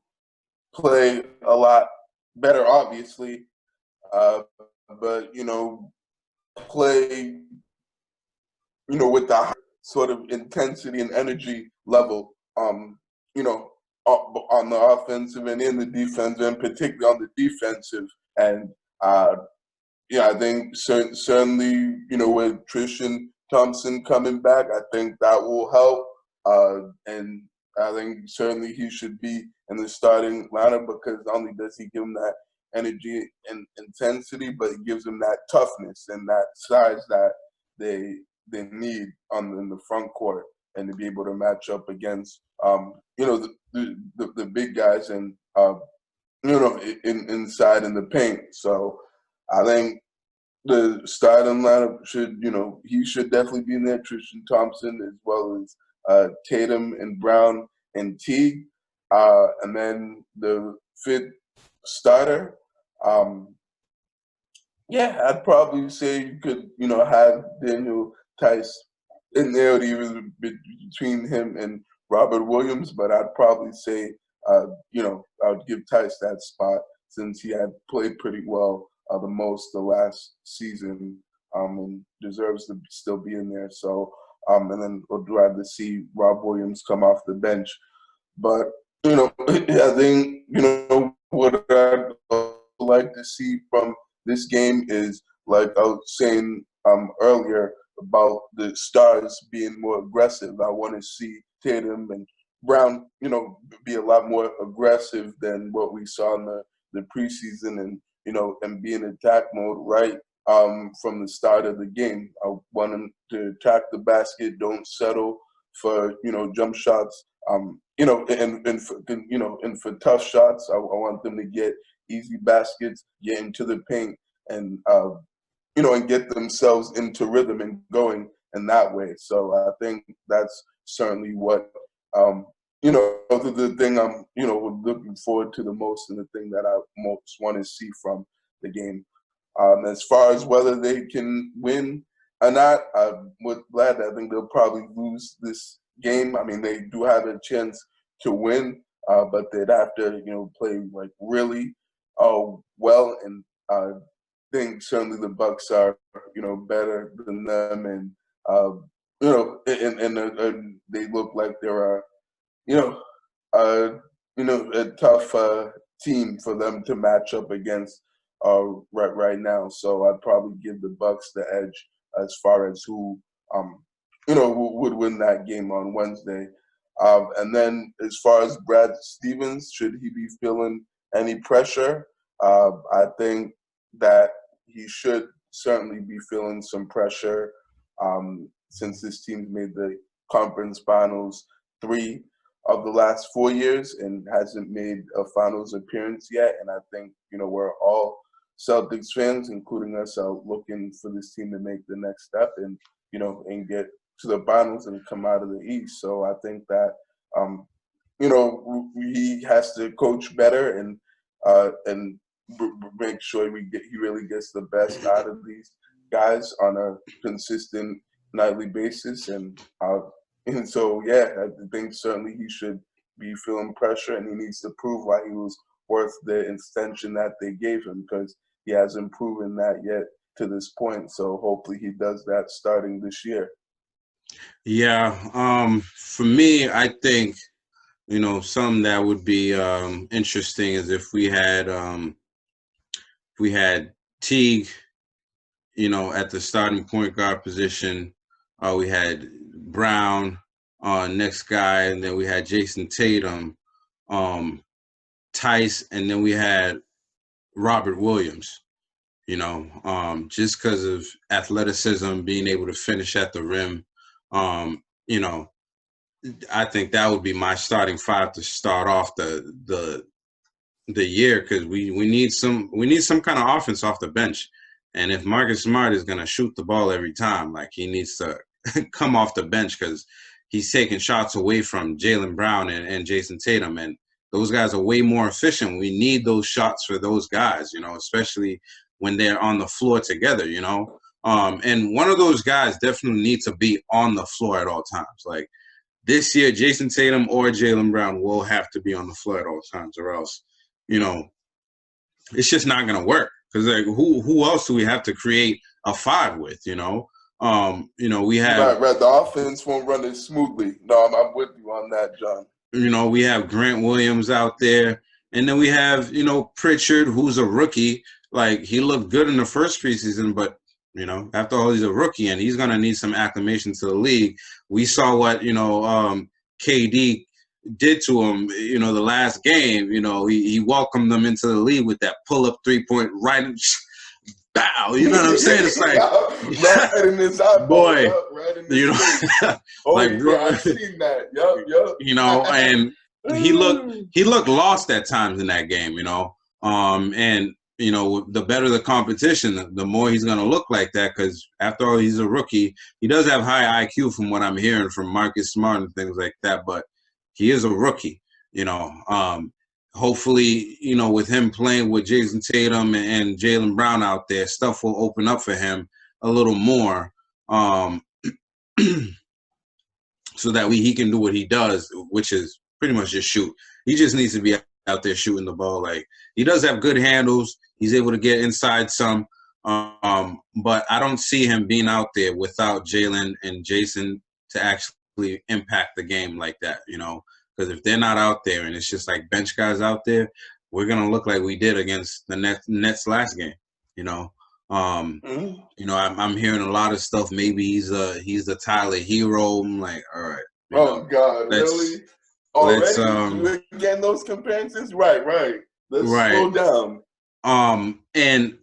play a lot better, obviously. But, play, with the sort of intensity and energy level, on the offensive and in the defense, and particularly on the defensive. And, I think certainly, with Tristan Thompson coming back, I think that will help. And I think certainly he should be in the starting lineup because not only does he give him that energy and intensity, but it gives them that toughness and that size that they need in the front court, and to be able to match up against the big guys and inside in the paint. So I think the starting lineup he should definitely be in there. Tristan Thompson, as well as Tatum and Brown and Teague, and then the fifth starter. I'd probably say you could have Daniel Tice in there, or even between him and Robert Williams, but I'd probably say I would give Tice that spot since he had played pretty well the most the last season, and deserves to still be in there. So, and then I'd rather see Rob Williams come off the bench. But, I think, what I'd like to see from this game is, like I was saying earlier about the stars being more aggressive. I want to see Tatum and Brown, be a lot more aggressive than what we saw in the preseason, and and be in attack mode right from the start of the game. I want them to attack the basket, don't settle for jump shots. And for tough shots, I want them to get easy baskets, get into the paint, and and get themselves into rhythm and going in that way. So I think that's certainly what the thing I'm looking forward to the most, and the thing that I most want to see from the game. As far as whether they can win or not, with Vlad, I think they'll probably lose this game. I mean, they do have a chance to win, but they'd have to play like really well, and I think certainly the Bucks are better than them, and and they look like they're a tough team for them to match up against right now. So I'd probably give the Bucks the edge as far as who would win that game on Wednesday. And then as far as Brad Stevens, should he be feeling any pressure? I think that he should certainly be feeling some pressure, since this team's made the conference finals 3 of the last 4 years and hasn't made a finals appearance yet. And I think, we're all Celtics fans, including us, are looking for this team to make the next step and, and get to the finals and come out of the East. So I think that, he has to coach better and make sure he really gets the best out of these guys on a consistent nightly basis. And so, I think certainly he should be feeling pressure, and he needs to prove why he was worth the extension that they gave him, because he hasn't proven that yet to this point. So hopefully he does that starting this year. Yeah, for me, I think, something that would be interesting is if we had Teague, at the starting point guard position. We had Brown, next guy, and then we had Jason Tatum, Tice, and then we had Robert Williams. Just because of athleticism, being able to finish at the rim. I think that would be my starting 5 to start off the year, because we need some kind of offense off the bench. And if Marcus Smart is going to shoot the ball every time, like, he needs to come off the bench, because he's taking shots away from Jaylen Brown and Jason Tatum, and those guys are way more efficient. We need those shots for those guys, especially when they're on the floor together, and one of those guys definitely needs to be on the floor at all times. Like, this year, Jason Tatum or Jaylen Brown will have to be on the floor at all times, or else, it's just not going to work. Because, like, who else do we have to create a 5 with, we have right. The offense won't run as smoothly. No, I'm with you on that, John. We have Grant Williams out there, and then we have, Pritchard, who's a rookie. Like, he looked good in the first preseason, but, after all, he's a rookie, and he's going to need some acclimation to the league. We saw what, KD, did to him, the last game, he welcomed them into the league with that pull-up 3-point right and bow. You know what I'm saying? It's like right in his eyeball, boy, right in his like I've seen that. Yup. And he looked lost at times in that game, and the better the competition, the more he's going to look like that, because after all, he's a rookie. He does have high IQ from what I'm hearing from Marcus Smart and things like that, but he is a rookie, hopefully, with him playing with Jason Tatum and Jaylen Brown out there, stuff will open up for him a little more, so that he can do what he does, which is pretty much just shoot. He just needs to be out there shooting the ball. Like, he does have good handles. He's able to get inside some, but I don't see him being out there without Jaylen and Jason to actually impact the game like that, because if they're not out there and it's just like bench guys out there, we're going to look like we did against the Nets last game, I'm hearing a lot of stuff. Maybe he's the Tyler Hero. I'm like, all right. God, really? Already? We're getting those comparisons? Right. Let's slow down. And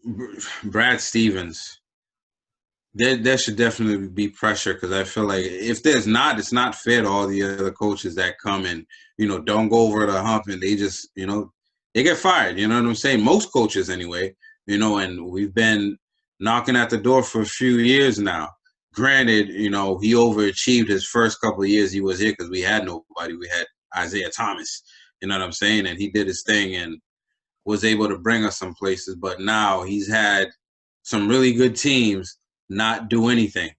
Brad Stevens, there should definitely be pressure, because I feel like if there's not, it's not fair to all the other coaches that come and, don't go over the hump and they just, they get fired. You know what I'm saying? Most coaches anyway, and we've been knocking at the door for a few years now. Granted, he overachieved his first couple of years he was here because we had nobody. We had Isaiah Thomas, you know what I'm saying? And he did his thing and was able to bring us some places. But now he's had some really good teams not do anything,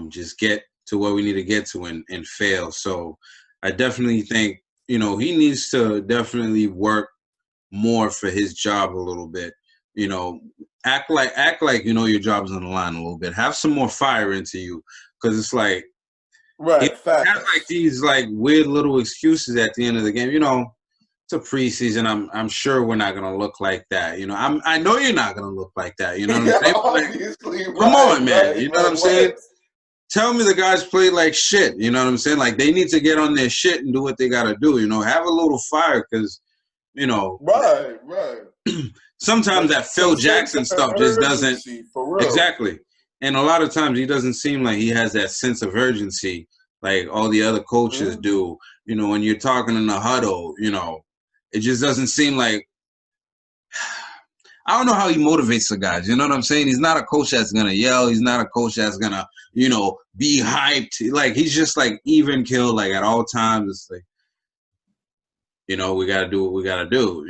just get to where we need to get to and fail. So I definitely think, he needs to definitely work more for his job a little bit. Act like your job is on the line a little bit. Have some more fire into you, because it's like, right, have like these like weird little excuses at the end of the game. It's a preseason. I'm sure we're not gonna look like that. I know you're not gonna look like that. You know what I'm saying? Obviously, come on, man. You know what I'm saying? Tell me the guys play like shit. You know what I'm saying? Like, they need to get on their shit and do what they gotta do. Have a little fire, because right. Sometimes that Phil Jackson stuff just doesn't exactly. And a lot of times he doesn't seem like he has that sense of urgency like all the other coaches do. When you're talking in the huddle, it just doesn't seem like – I don't know how he motivates the guys. You know what I'm saying? He's not a coach that's going to yell. He's not a coach that's going to, be hyped. Like, he's just like even killed, like at all times. It's like, we got to do what we got to do,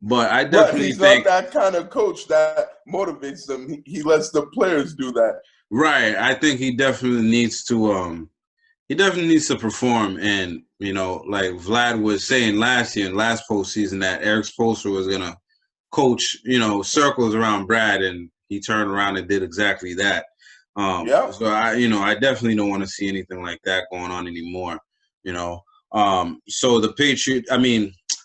But I definitely think not that kind of coach that motivates them. He lets the players do that. Right. I think he definitely needs to perform. And, like Vlad was saying last year in last postseason that Eric Spoelstra was gonna coach, circles around Brad, and he turned around and did exactly that. So I definitely don't want to see anything like that going on anymore. So the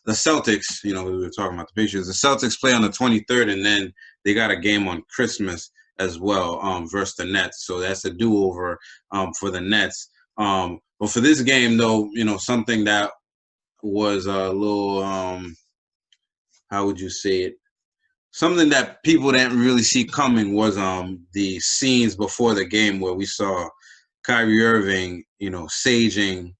Celtics, we were talking about the Patriots. The Celtics play on the 23rd, and then they got a game on Christmas as well versus the Nets. So that's a do-over for the Nets. But for this game, though, something that was a little, how would you say it? Something that people didn't really see coming was the scenes before the game where we saw Kyrie Irving, saging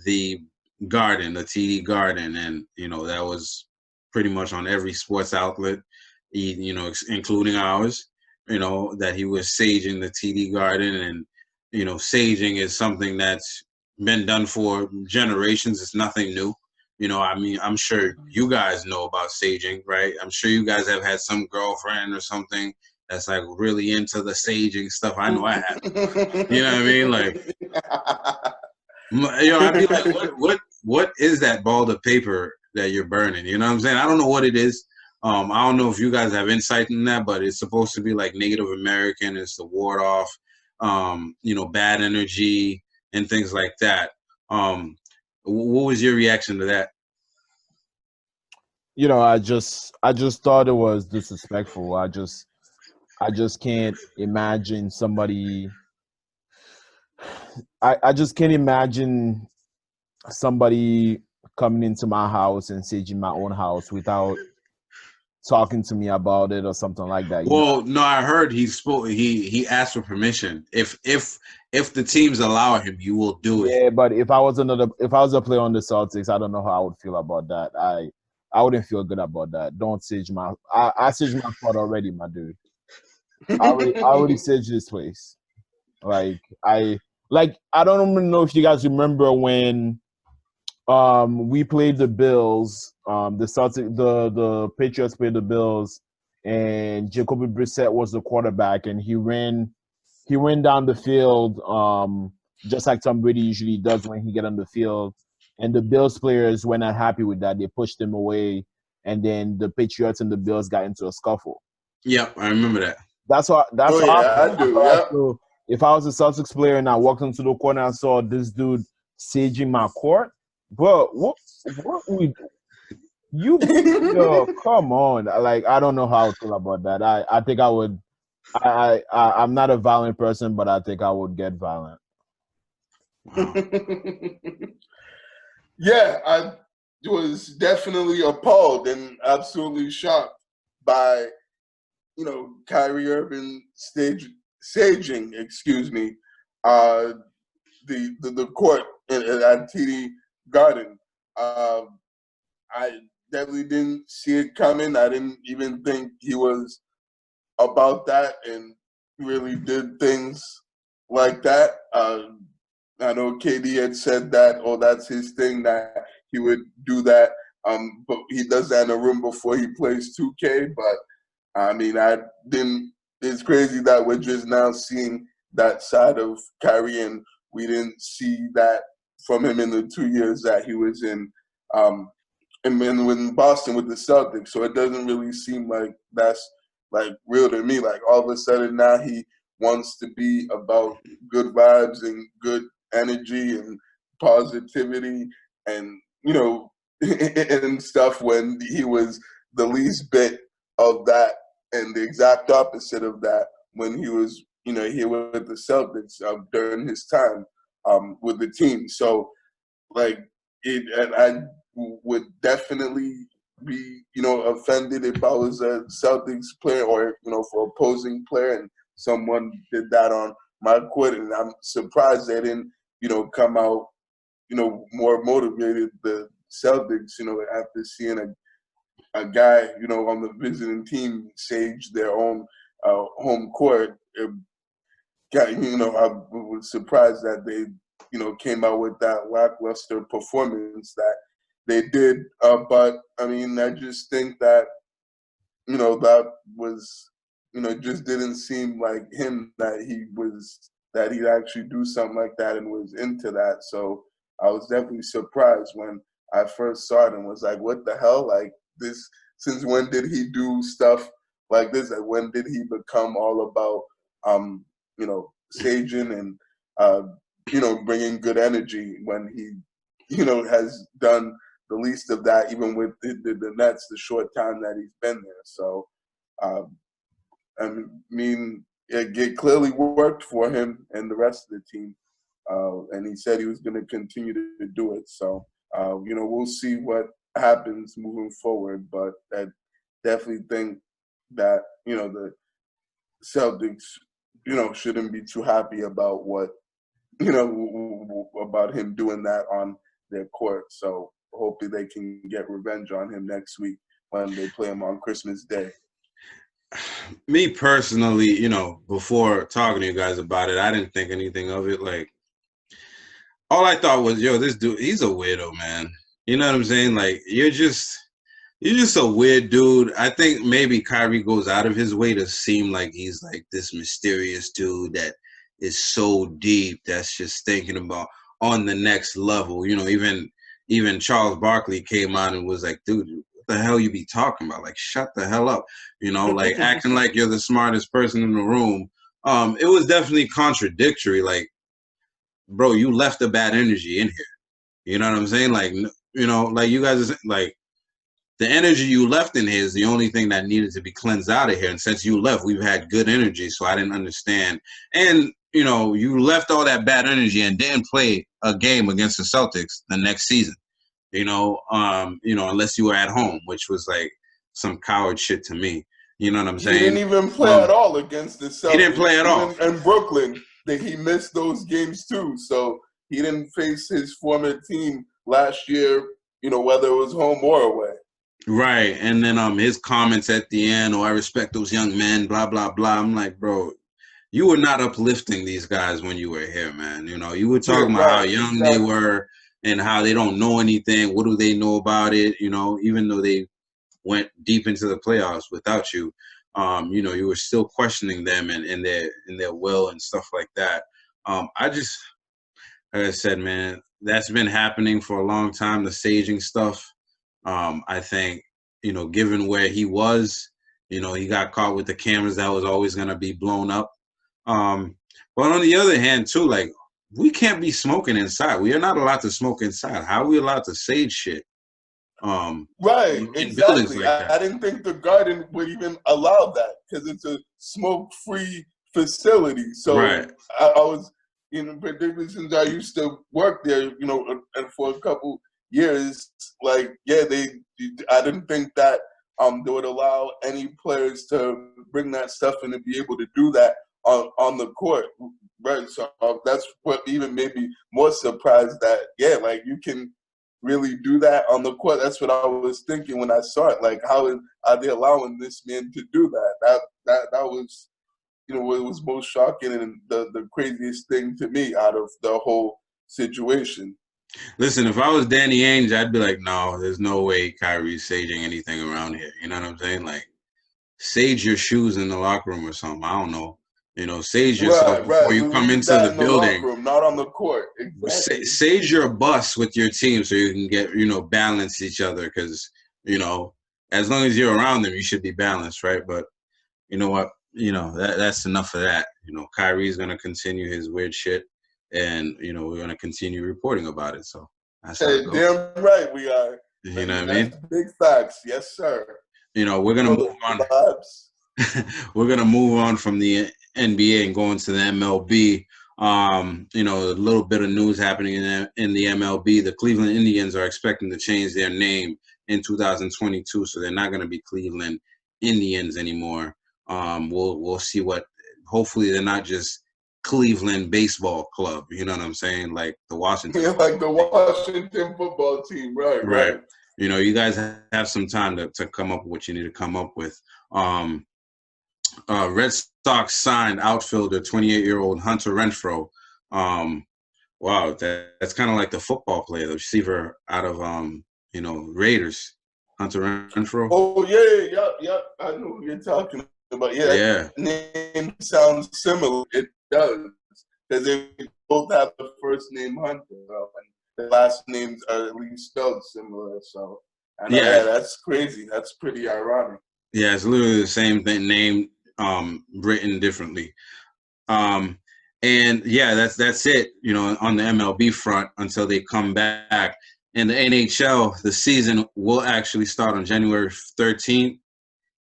the garden, the TD garden, and that was pretty much on every sports outlet, including ours, that he was saging the TD garden. And saging is something that's been done for generations. It's nothing new. I'm sure you guys know about saging, right? I'm sure you guys have had some girlfriend or something that's like really into the saging stuff. I know I have. You know what I mean? Like, I'd be like, what is that ball of paper that you're burning? You know what I'm saying? I don't know what it is. I don't know if you guys have insight in that, but it's supposed to be like Native American. It's to ward off, bad energy and things like that. What was your reaction to that? I just thought it was disrespectful. I just can't imagine somebody. I just can't imagine somebody coming into my house and saging my own house without talking to me about it or something like that. Well, no, I heard he asked for permission. If the teams allow him, he will do it. Yeah, but if I was a player on the Celtics, I don't know how I would feel about that. I wouldn't feel good about that. Don't sage I saged my spot already, my dude. I already saged this place. I don't even know if you guys remember when we played the Bills. The Patriots played the Bills, and Jacoby Brissett was the quarterback, and he ran down the field just like Tom Brady usually does when he get on the field. And the Bills players were not happy with that. They pushed him away, and then the Patriots and the Bills got into a scuffle. Yep, I remember that. That's what I do. Yeah. So if I was a Celtics player and I walked into the court and I saw this dude saging my court, bro, what we you yo, come on. Like, I don't know how I feel about that. I think I would I'm not a violent person, but I think I would get violent. Wow. Yeah, I was definitely appalled and absolutely shocked by, Kyrie Irving saging, the court at TD Garden. I definitely didn't see it coming. I didn't even think he was about that and really did things like that. I know KD had said that, that's his thing, that he would do that. But he does that in a room before he plays 2K. But I mean, it's crazy that we're just now seeing that side of Kyrie, and we didn't see that from him in the 2 years that he was in Boston with the Celtics. So it doesn't really seem like that's like real to me. Like, all of a sudden now he wants to be about good vibes and good energy and positivity and, and stuff, when he was the least bit of that and the exact opposite of that when he was, here with the Celtics during his time with the team. So, like, I would definitely be, offended if I was a Celtics player or, for opposing player and someone did that on my court. And I'm surprised they didn't, come out, more motivated, the Celtics, after seeing a guy, on the visiting team sage their own home court. I was surprised that they, came out with that lackluster performance that they did. But, I mean, I just think that, that was, just didn't seem like him, that he'd actually do something like that and was into that. So I was definitely surprised when I first saw it and was like, what the hell? Like, this, since when did he do stuff like this? Like, when did he become all about, saging and, bringing good energy, when he, has done the least of that, even with the Nets, the short time that he's been there. So, I mean, it clearly worked for him and the rest of the team. And he said he was going to continue to do it. So, we'll see what happens moving forward. But I definitely think that, the Celtics, shouldn't be too happy about what, about him doing that on their court. So hopefully they can get revenge on him next week when they play him on Christmas Day. Me personally, before talking to you guys about it, I didn't think anything of it. Like, all I thought was, this dude, he's a weirdo, man. You know what I'm saying? Like, you're just a weird dude. I think maybe Kyrie goes out of his way to seem like he's like this mysterious dude that is so deep, that's just thinking about on the next level. Even Charles Barkley came out and was like, dude, what the hell you be talking about? Like, shut the hell up. Like, acting like you're the smartest person in the room. It was definitely contradictory. Like, bro, you left a bad energy in here. You know what I'm saying? Like, like, you guys are like, the energy you left in here is the only thing that needed to be cleansed out of here. And since you left, we've had good energy. So I didn't understand. And, you left all that bad energy and didn't play a game against the Celtics the next season. Unless you were at home, which was like some coward shit to me. You know what I'm saying? He didn't even play at all against the Celtics. He didn't play at all. In Brooklyn, he missed those games too. So he didn't face his former team last year, whether it was home or away. Right. And then his comments at the end, I respect those young men, blah, blah, blah. I'm like, bro, you were not uplifting these guys when you were here, man. You were talking about how young they were and how they don't know anything. What do they know about it? Even though they went deep into the playoffs without you, you were still questioning them and their will and stuff like that. Like I said, man, that's been happening for a long time, the saging stuff. I think, given where he was, he got caught with the cameras that was always going to be blown up. But on the other hand, too, like, we can't be smoking inside. We are not allowed to smoke inside. How are we allowed to sage shit? Right, exactly. Like I didn't think the Garden would even allow that because it's a smoke-free facility. So right. I was, particularly since I used to work there, and for a couple years, I didn't think that they would allow any players to bring that stuff in and be able to do that on the court. Right, so that's what even made me more surprised that you can really do that on the court. That's what I was thinking when I saw it. Like, how are they allowing this man to do that? That was, what was most shocking and the craziest thing to me out of the whole situation. Listen, if I was Danny Ainge, I'd be like, no, there's no way Kyrie's saging anything around here. You know what I'm saying? Like, sage your shoes in the locker room or something. I don't know. Sage yourself before you come into the building. Locker room, not on the court. Exactly. Sage your bus with your team so you can get, balance each other. Because, as long as you're around them, you should be balanced, right? But you know what? That's enough of that. Kyrie's going to continue his weird shit. And, we're going to continue reporting about it. So that's how it goes. Damn right we are. You know what I mean? Big facts. Yes, sir. We're going to move on. We're going to move on from the NBA and go into the MLB. A little bit of news happening in the MLB. The Cleveland Indians are expecting to change their name in 2022, so they're not going to be Cleveland Indians anymore. We'll see hopefully they're not just Cleveland Baseball Club. You know what I'm saying? Like the Washington. Yeah, like the Washington football team. Right. You guys have some time to come up with what you need to come up with. Red Sox signed outfielder 28-year-old Hunter Renfroe. Wow, that's kind of like the football player, the receiver out of Raiders, Hunter Renfroe. Oh yeah. I know who you're talking about. Yeah. Name sounds similar. It does because they both have the first name Hunter, and the last names are at least spelled similar. So that's crazy. That's pretty ironic. Yeah, it's literally the same thing, name written differently. And that's it, on the MLB front until they come back. In the NHL, the season will actually start on January 13th,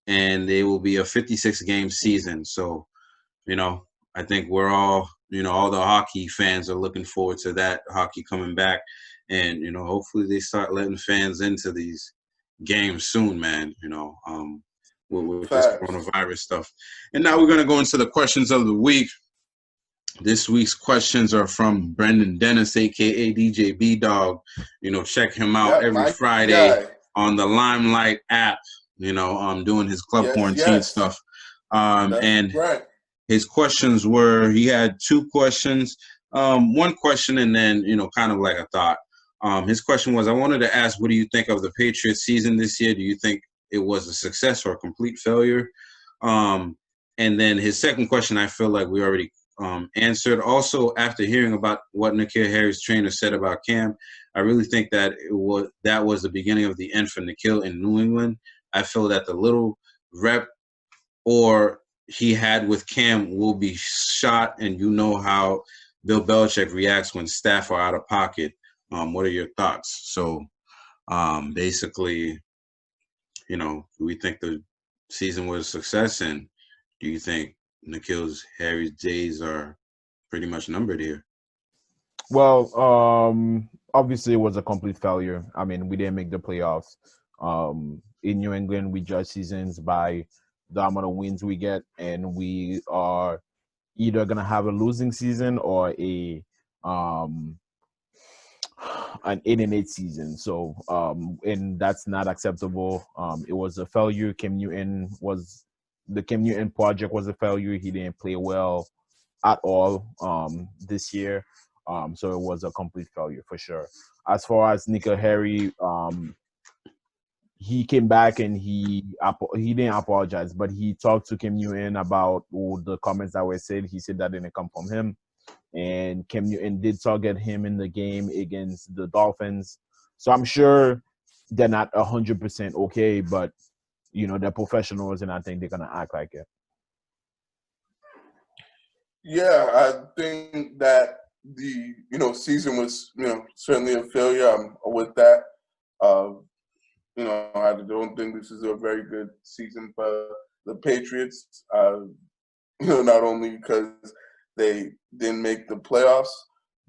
and they will be a 56-game season. So, I think we're all, all the hockey fans are looking forward to that hockey coming back. And, hopefully they start letting fans into these games soon, man, with this coronavirus stuff. And now we're going to go into the questions of the week. This week's questions are from Brendan Dennis, a.k.a. DJ B-Dog. Check him out every Friday on the Limelight app, doing his Club Quarantine stuff. His questions were, he had two questions. One question and then, kind of like a thought. His question was, I wanted to ask, what do you think of the Patriots season this year? Do you think it was a success or a complete failure? And then his second question, I feel like we already answered. Also, after hearing about what N'Keal Harry's trainer said about Cam, I really think that that was the beginning of the end for N'Keal in New England. I feel that the little rep or he had with Cam will be shot, and how Bill Belichick reacts when staff are out of pocket. What are your thoughts? So basically, do we think the season was a success, and do you think N'Keal Harry's days are pretty much numbered here. Well, obviously it was a complete failure. I mean, we didn't make the playoffs. In New England, we judge seasons by the amount of wins we get, and we are either gonna have a losing season or um an 8-8 season. So and that's not acceptable. It was a failure. The Cam Newton project was a failure. He didn't play well at all this year. So it was a complete failure for sure. As far as N'Keal Harry, he came back and he didn't apologize, but he talked to Cam Newton about the comments that were said. He said that didn't come from him, and Cam Newton did target him in the game against the Dolphins. So I'm sure they're not 100% okay, but they're professionals, and I think they're gonna act like it. Yeah, I think that the season was certainly a failure. I'm with that. I don't think this is a very good season for the Patriots. Not only because they didn't make the playoffs,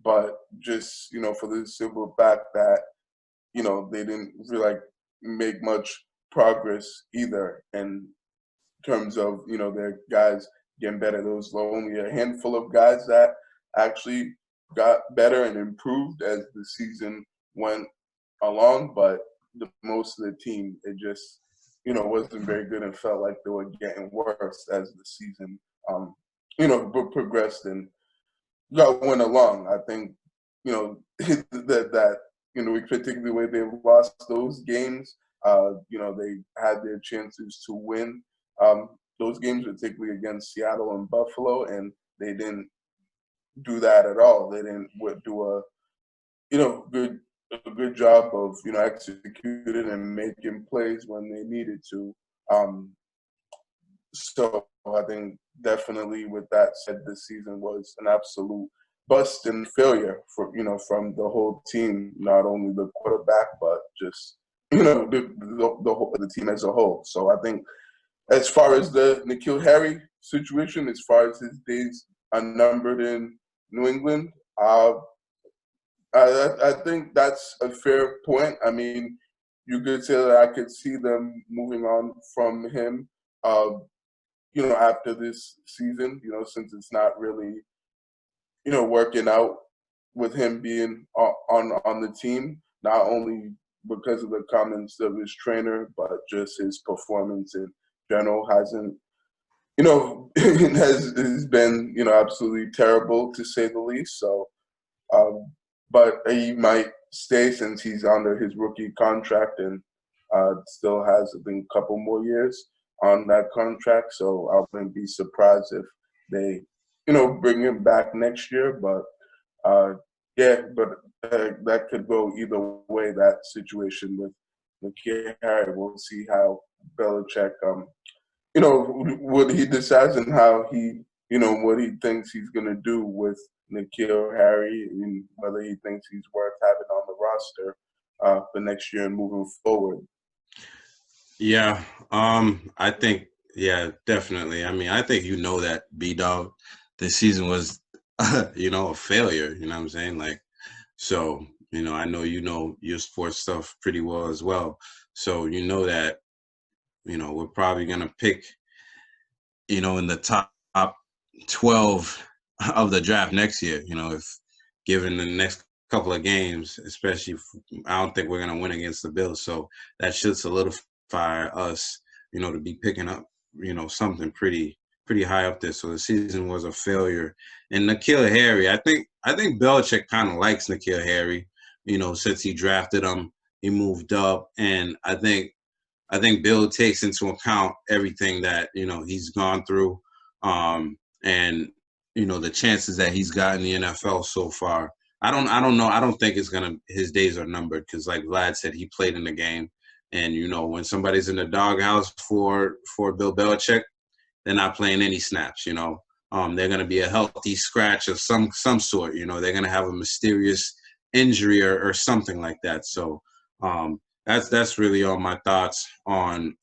but just for the simple fact that they didn't really make much progress either in terms of their guys getting better. There was only a handful of guys that actually got better and improved as the season went along, but most of the team, it just wasn't very good and felt like they were getting worse as the season progressed and went along. I think that particularly the way they lost those games, they had their chances to win those games, particularly against Seattle and Buffalo, and they didn't do that at all. They didn't do a good job of executing and making plays when they needed to. So I think definitely with that said, this season was an absolute bust and failure for from the whole team, not only the quarterback but just the team as a whole. So I think as far as the N'Keal Harry situation, as far as his days are numbered in New England, I think that's a fair point. I mean, you could say that I could see them moving on from him, after this season, since it's not really, working out with him being on the team, not only because of the comments of his trainer, but just his performance in general hasn't, has been, absolutely terrible to say the least. So, but he might stay since he's under his rookie contract and still has, I think, a couple more years on that contract. So I wouldn't be surprised if they, bring him back next year. But that could go either way, that situation with N'Keal Harry. We'll see how Belichick, what he decides and how he, what he thinks he's going to do with N'Keal Harry and whether he thinks he's worth having on the roster for next year and moving forward. Yeah, I think, definitely. I mean, I think that, B-Dog, this season was, a failure, you know what I'm saying? So, I know your sports stuff pretty well as well. So, that, we're probably going to pick, in the top 12 of the draft next year, if given the next couple of games, especially I don't think we're going to win against the Bills. So that should solidify us, to be picking up, something pretty high up there. So the season was a failure. And N'Keal Harry, I think Belichick kind of likes N'Keal Harry, since he drafted him, he moved up. And I think Bill takes into account everything that, he's gone through. And, the chances that he's got in the NFL so far. I don't know. I don't think his days are numbered because, like Vlad said, he played in the game. And, when somebody's in the doghouse for Bill Belichick, they're not playing any snaps, they're going to be a healthy scratch of some sort, they're going to have a mysterious injury or something like that. So that's really all my thoughts on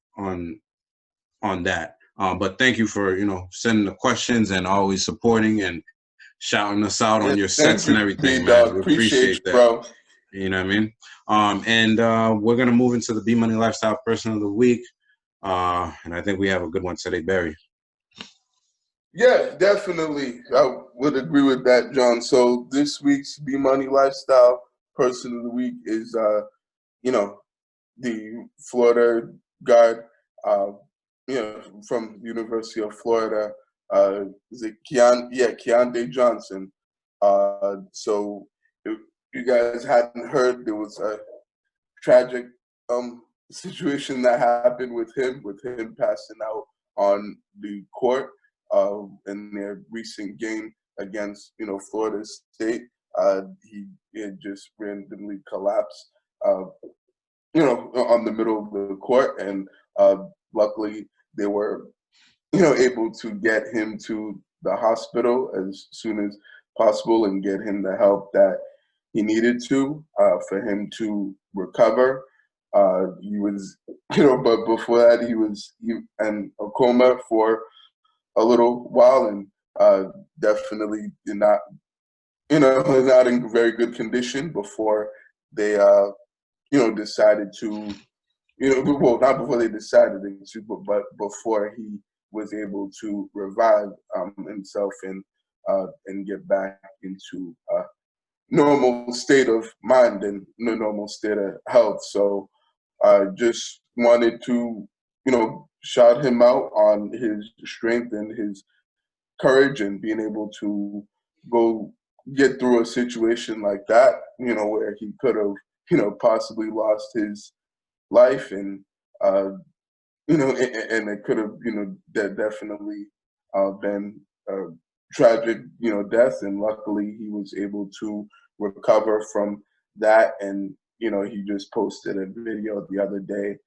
that. But thank you for, sending the questions and always supporting and shouting us out on your Thank sets and you, everything, B-Dog. man. We Appreciate appreciate you, that. bro. You know what I mean? And we're gonna move into the B Money Lifestyle Person of the Week. And I think we have a good one today, Barry. Yeah, definitely. I would agree with that, John. So this week's B Money Lifestyle Person of the Week is, the Florida guy, from the University of Florida. Is it Keande Johnson. So if you guys hadn't heard, there was a tragic situation that happened with him passing out on the court in their recent game against Florida State. He had just randomly collapsed on the middle of the court, and luckily they were able to get him to the hospital as soon as possible and get him the help that he needed to for him to recover. He was, but before that, he was in a coma for a little while, and definitely did not, not in very good condition before they, decided to, well, not before they decided to, but before he was able to revive himself and get back into normal state of mind and normal state of health. So I just wanted to, shout him out on his strength and his courage and being able to go get through a situation like that, where he could have, possibly lost his life, and and it could have, definitely been a tragic, death, and luckily he was able to recover from that. And he just posted a video the other day,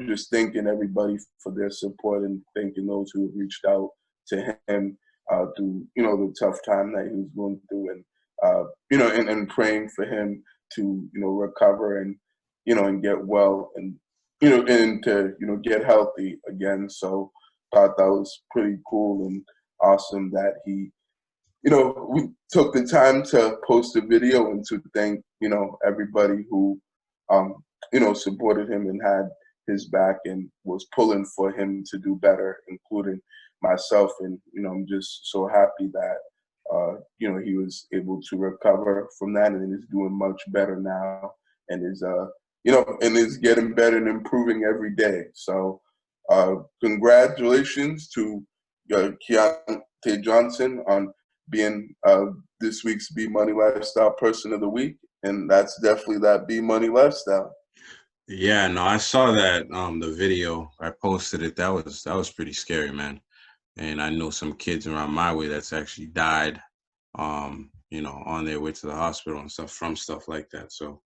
just thanking everybody for their support and thanking those who reached out to him through, the tough time that he was going through, and and praying for him to, recover and, and get well and, and to, get healthy again. So thought that was pretty cool and awesome that he, we took the time to post a video and to thank, everybody who, supported him and had his back and was pulling for him to do better, including myself. And, I'm just so happy that, he was able to recover from that and is doing much better now and is, and is getting better and improving every day. So congratulations to Keande Johnson on being this week's B Money Lifestyle Person of the Week. And that's definitely that B Money Lifestyle. Yeah, no, I saw that the video. I posted it. That was pretty scary, man. And I know some kids around my way that's actually died, on their way to the hospital and stuff from stuff like that. So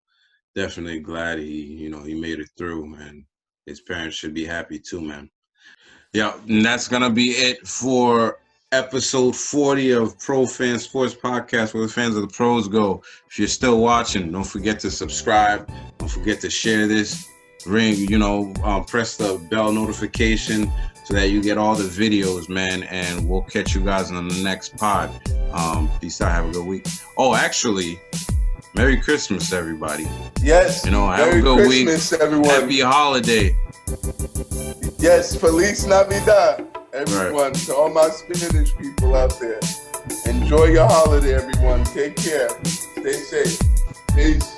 definitely glad he made it through, and his parents should be happy too, man. Yeah, and that's gonna be it for episode 40 of Pro Fan Sports Podcast, where the fans of the pros go. If you're still watching, don't forget to subscribe. Don't forget to share this. Press the bell notification so that you get all the videos, man. And we'll catch you guys on the next pod. Peace out. Have a good week. Oh, actually, Merry Christmas, everybody. Yes. Have Merry a good Christmas, week. Everyone. Happy holiday. Yes, Feliz Navidad, everyone. Right. To all my Spanish people out there, enjoy your holiday, everyone. Take care. Stay safe. Peace.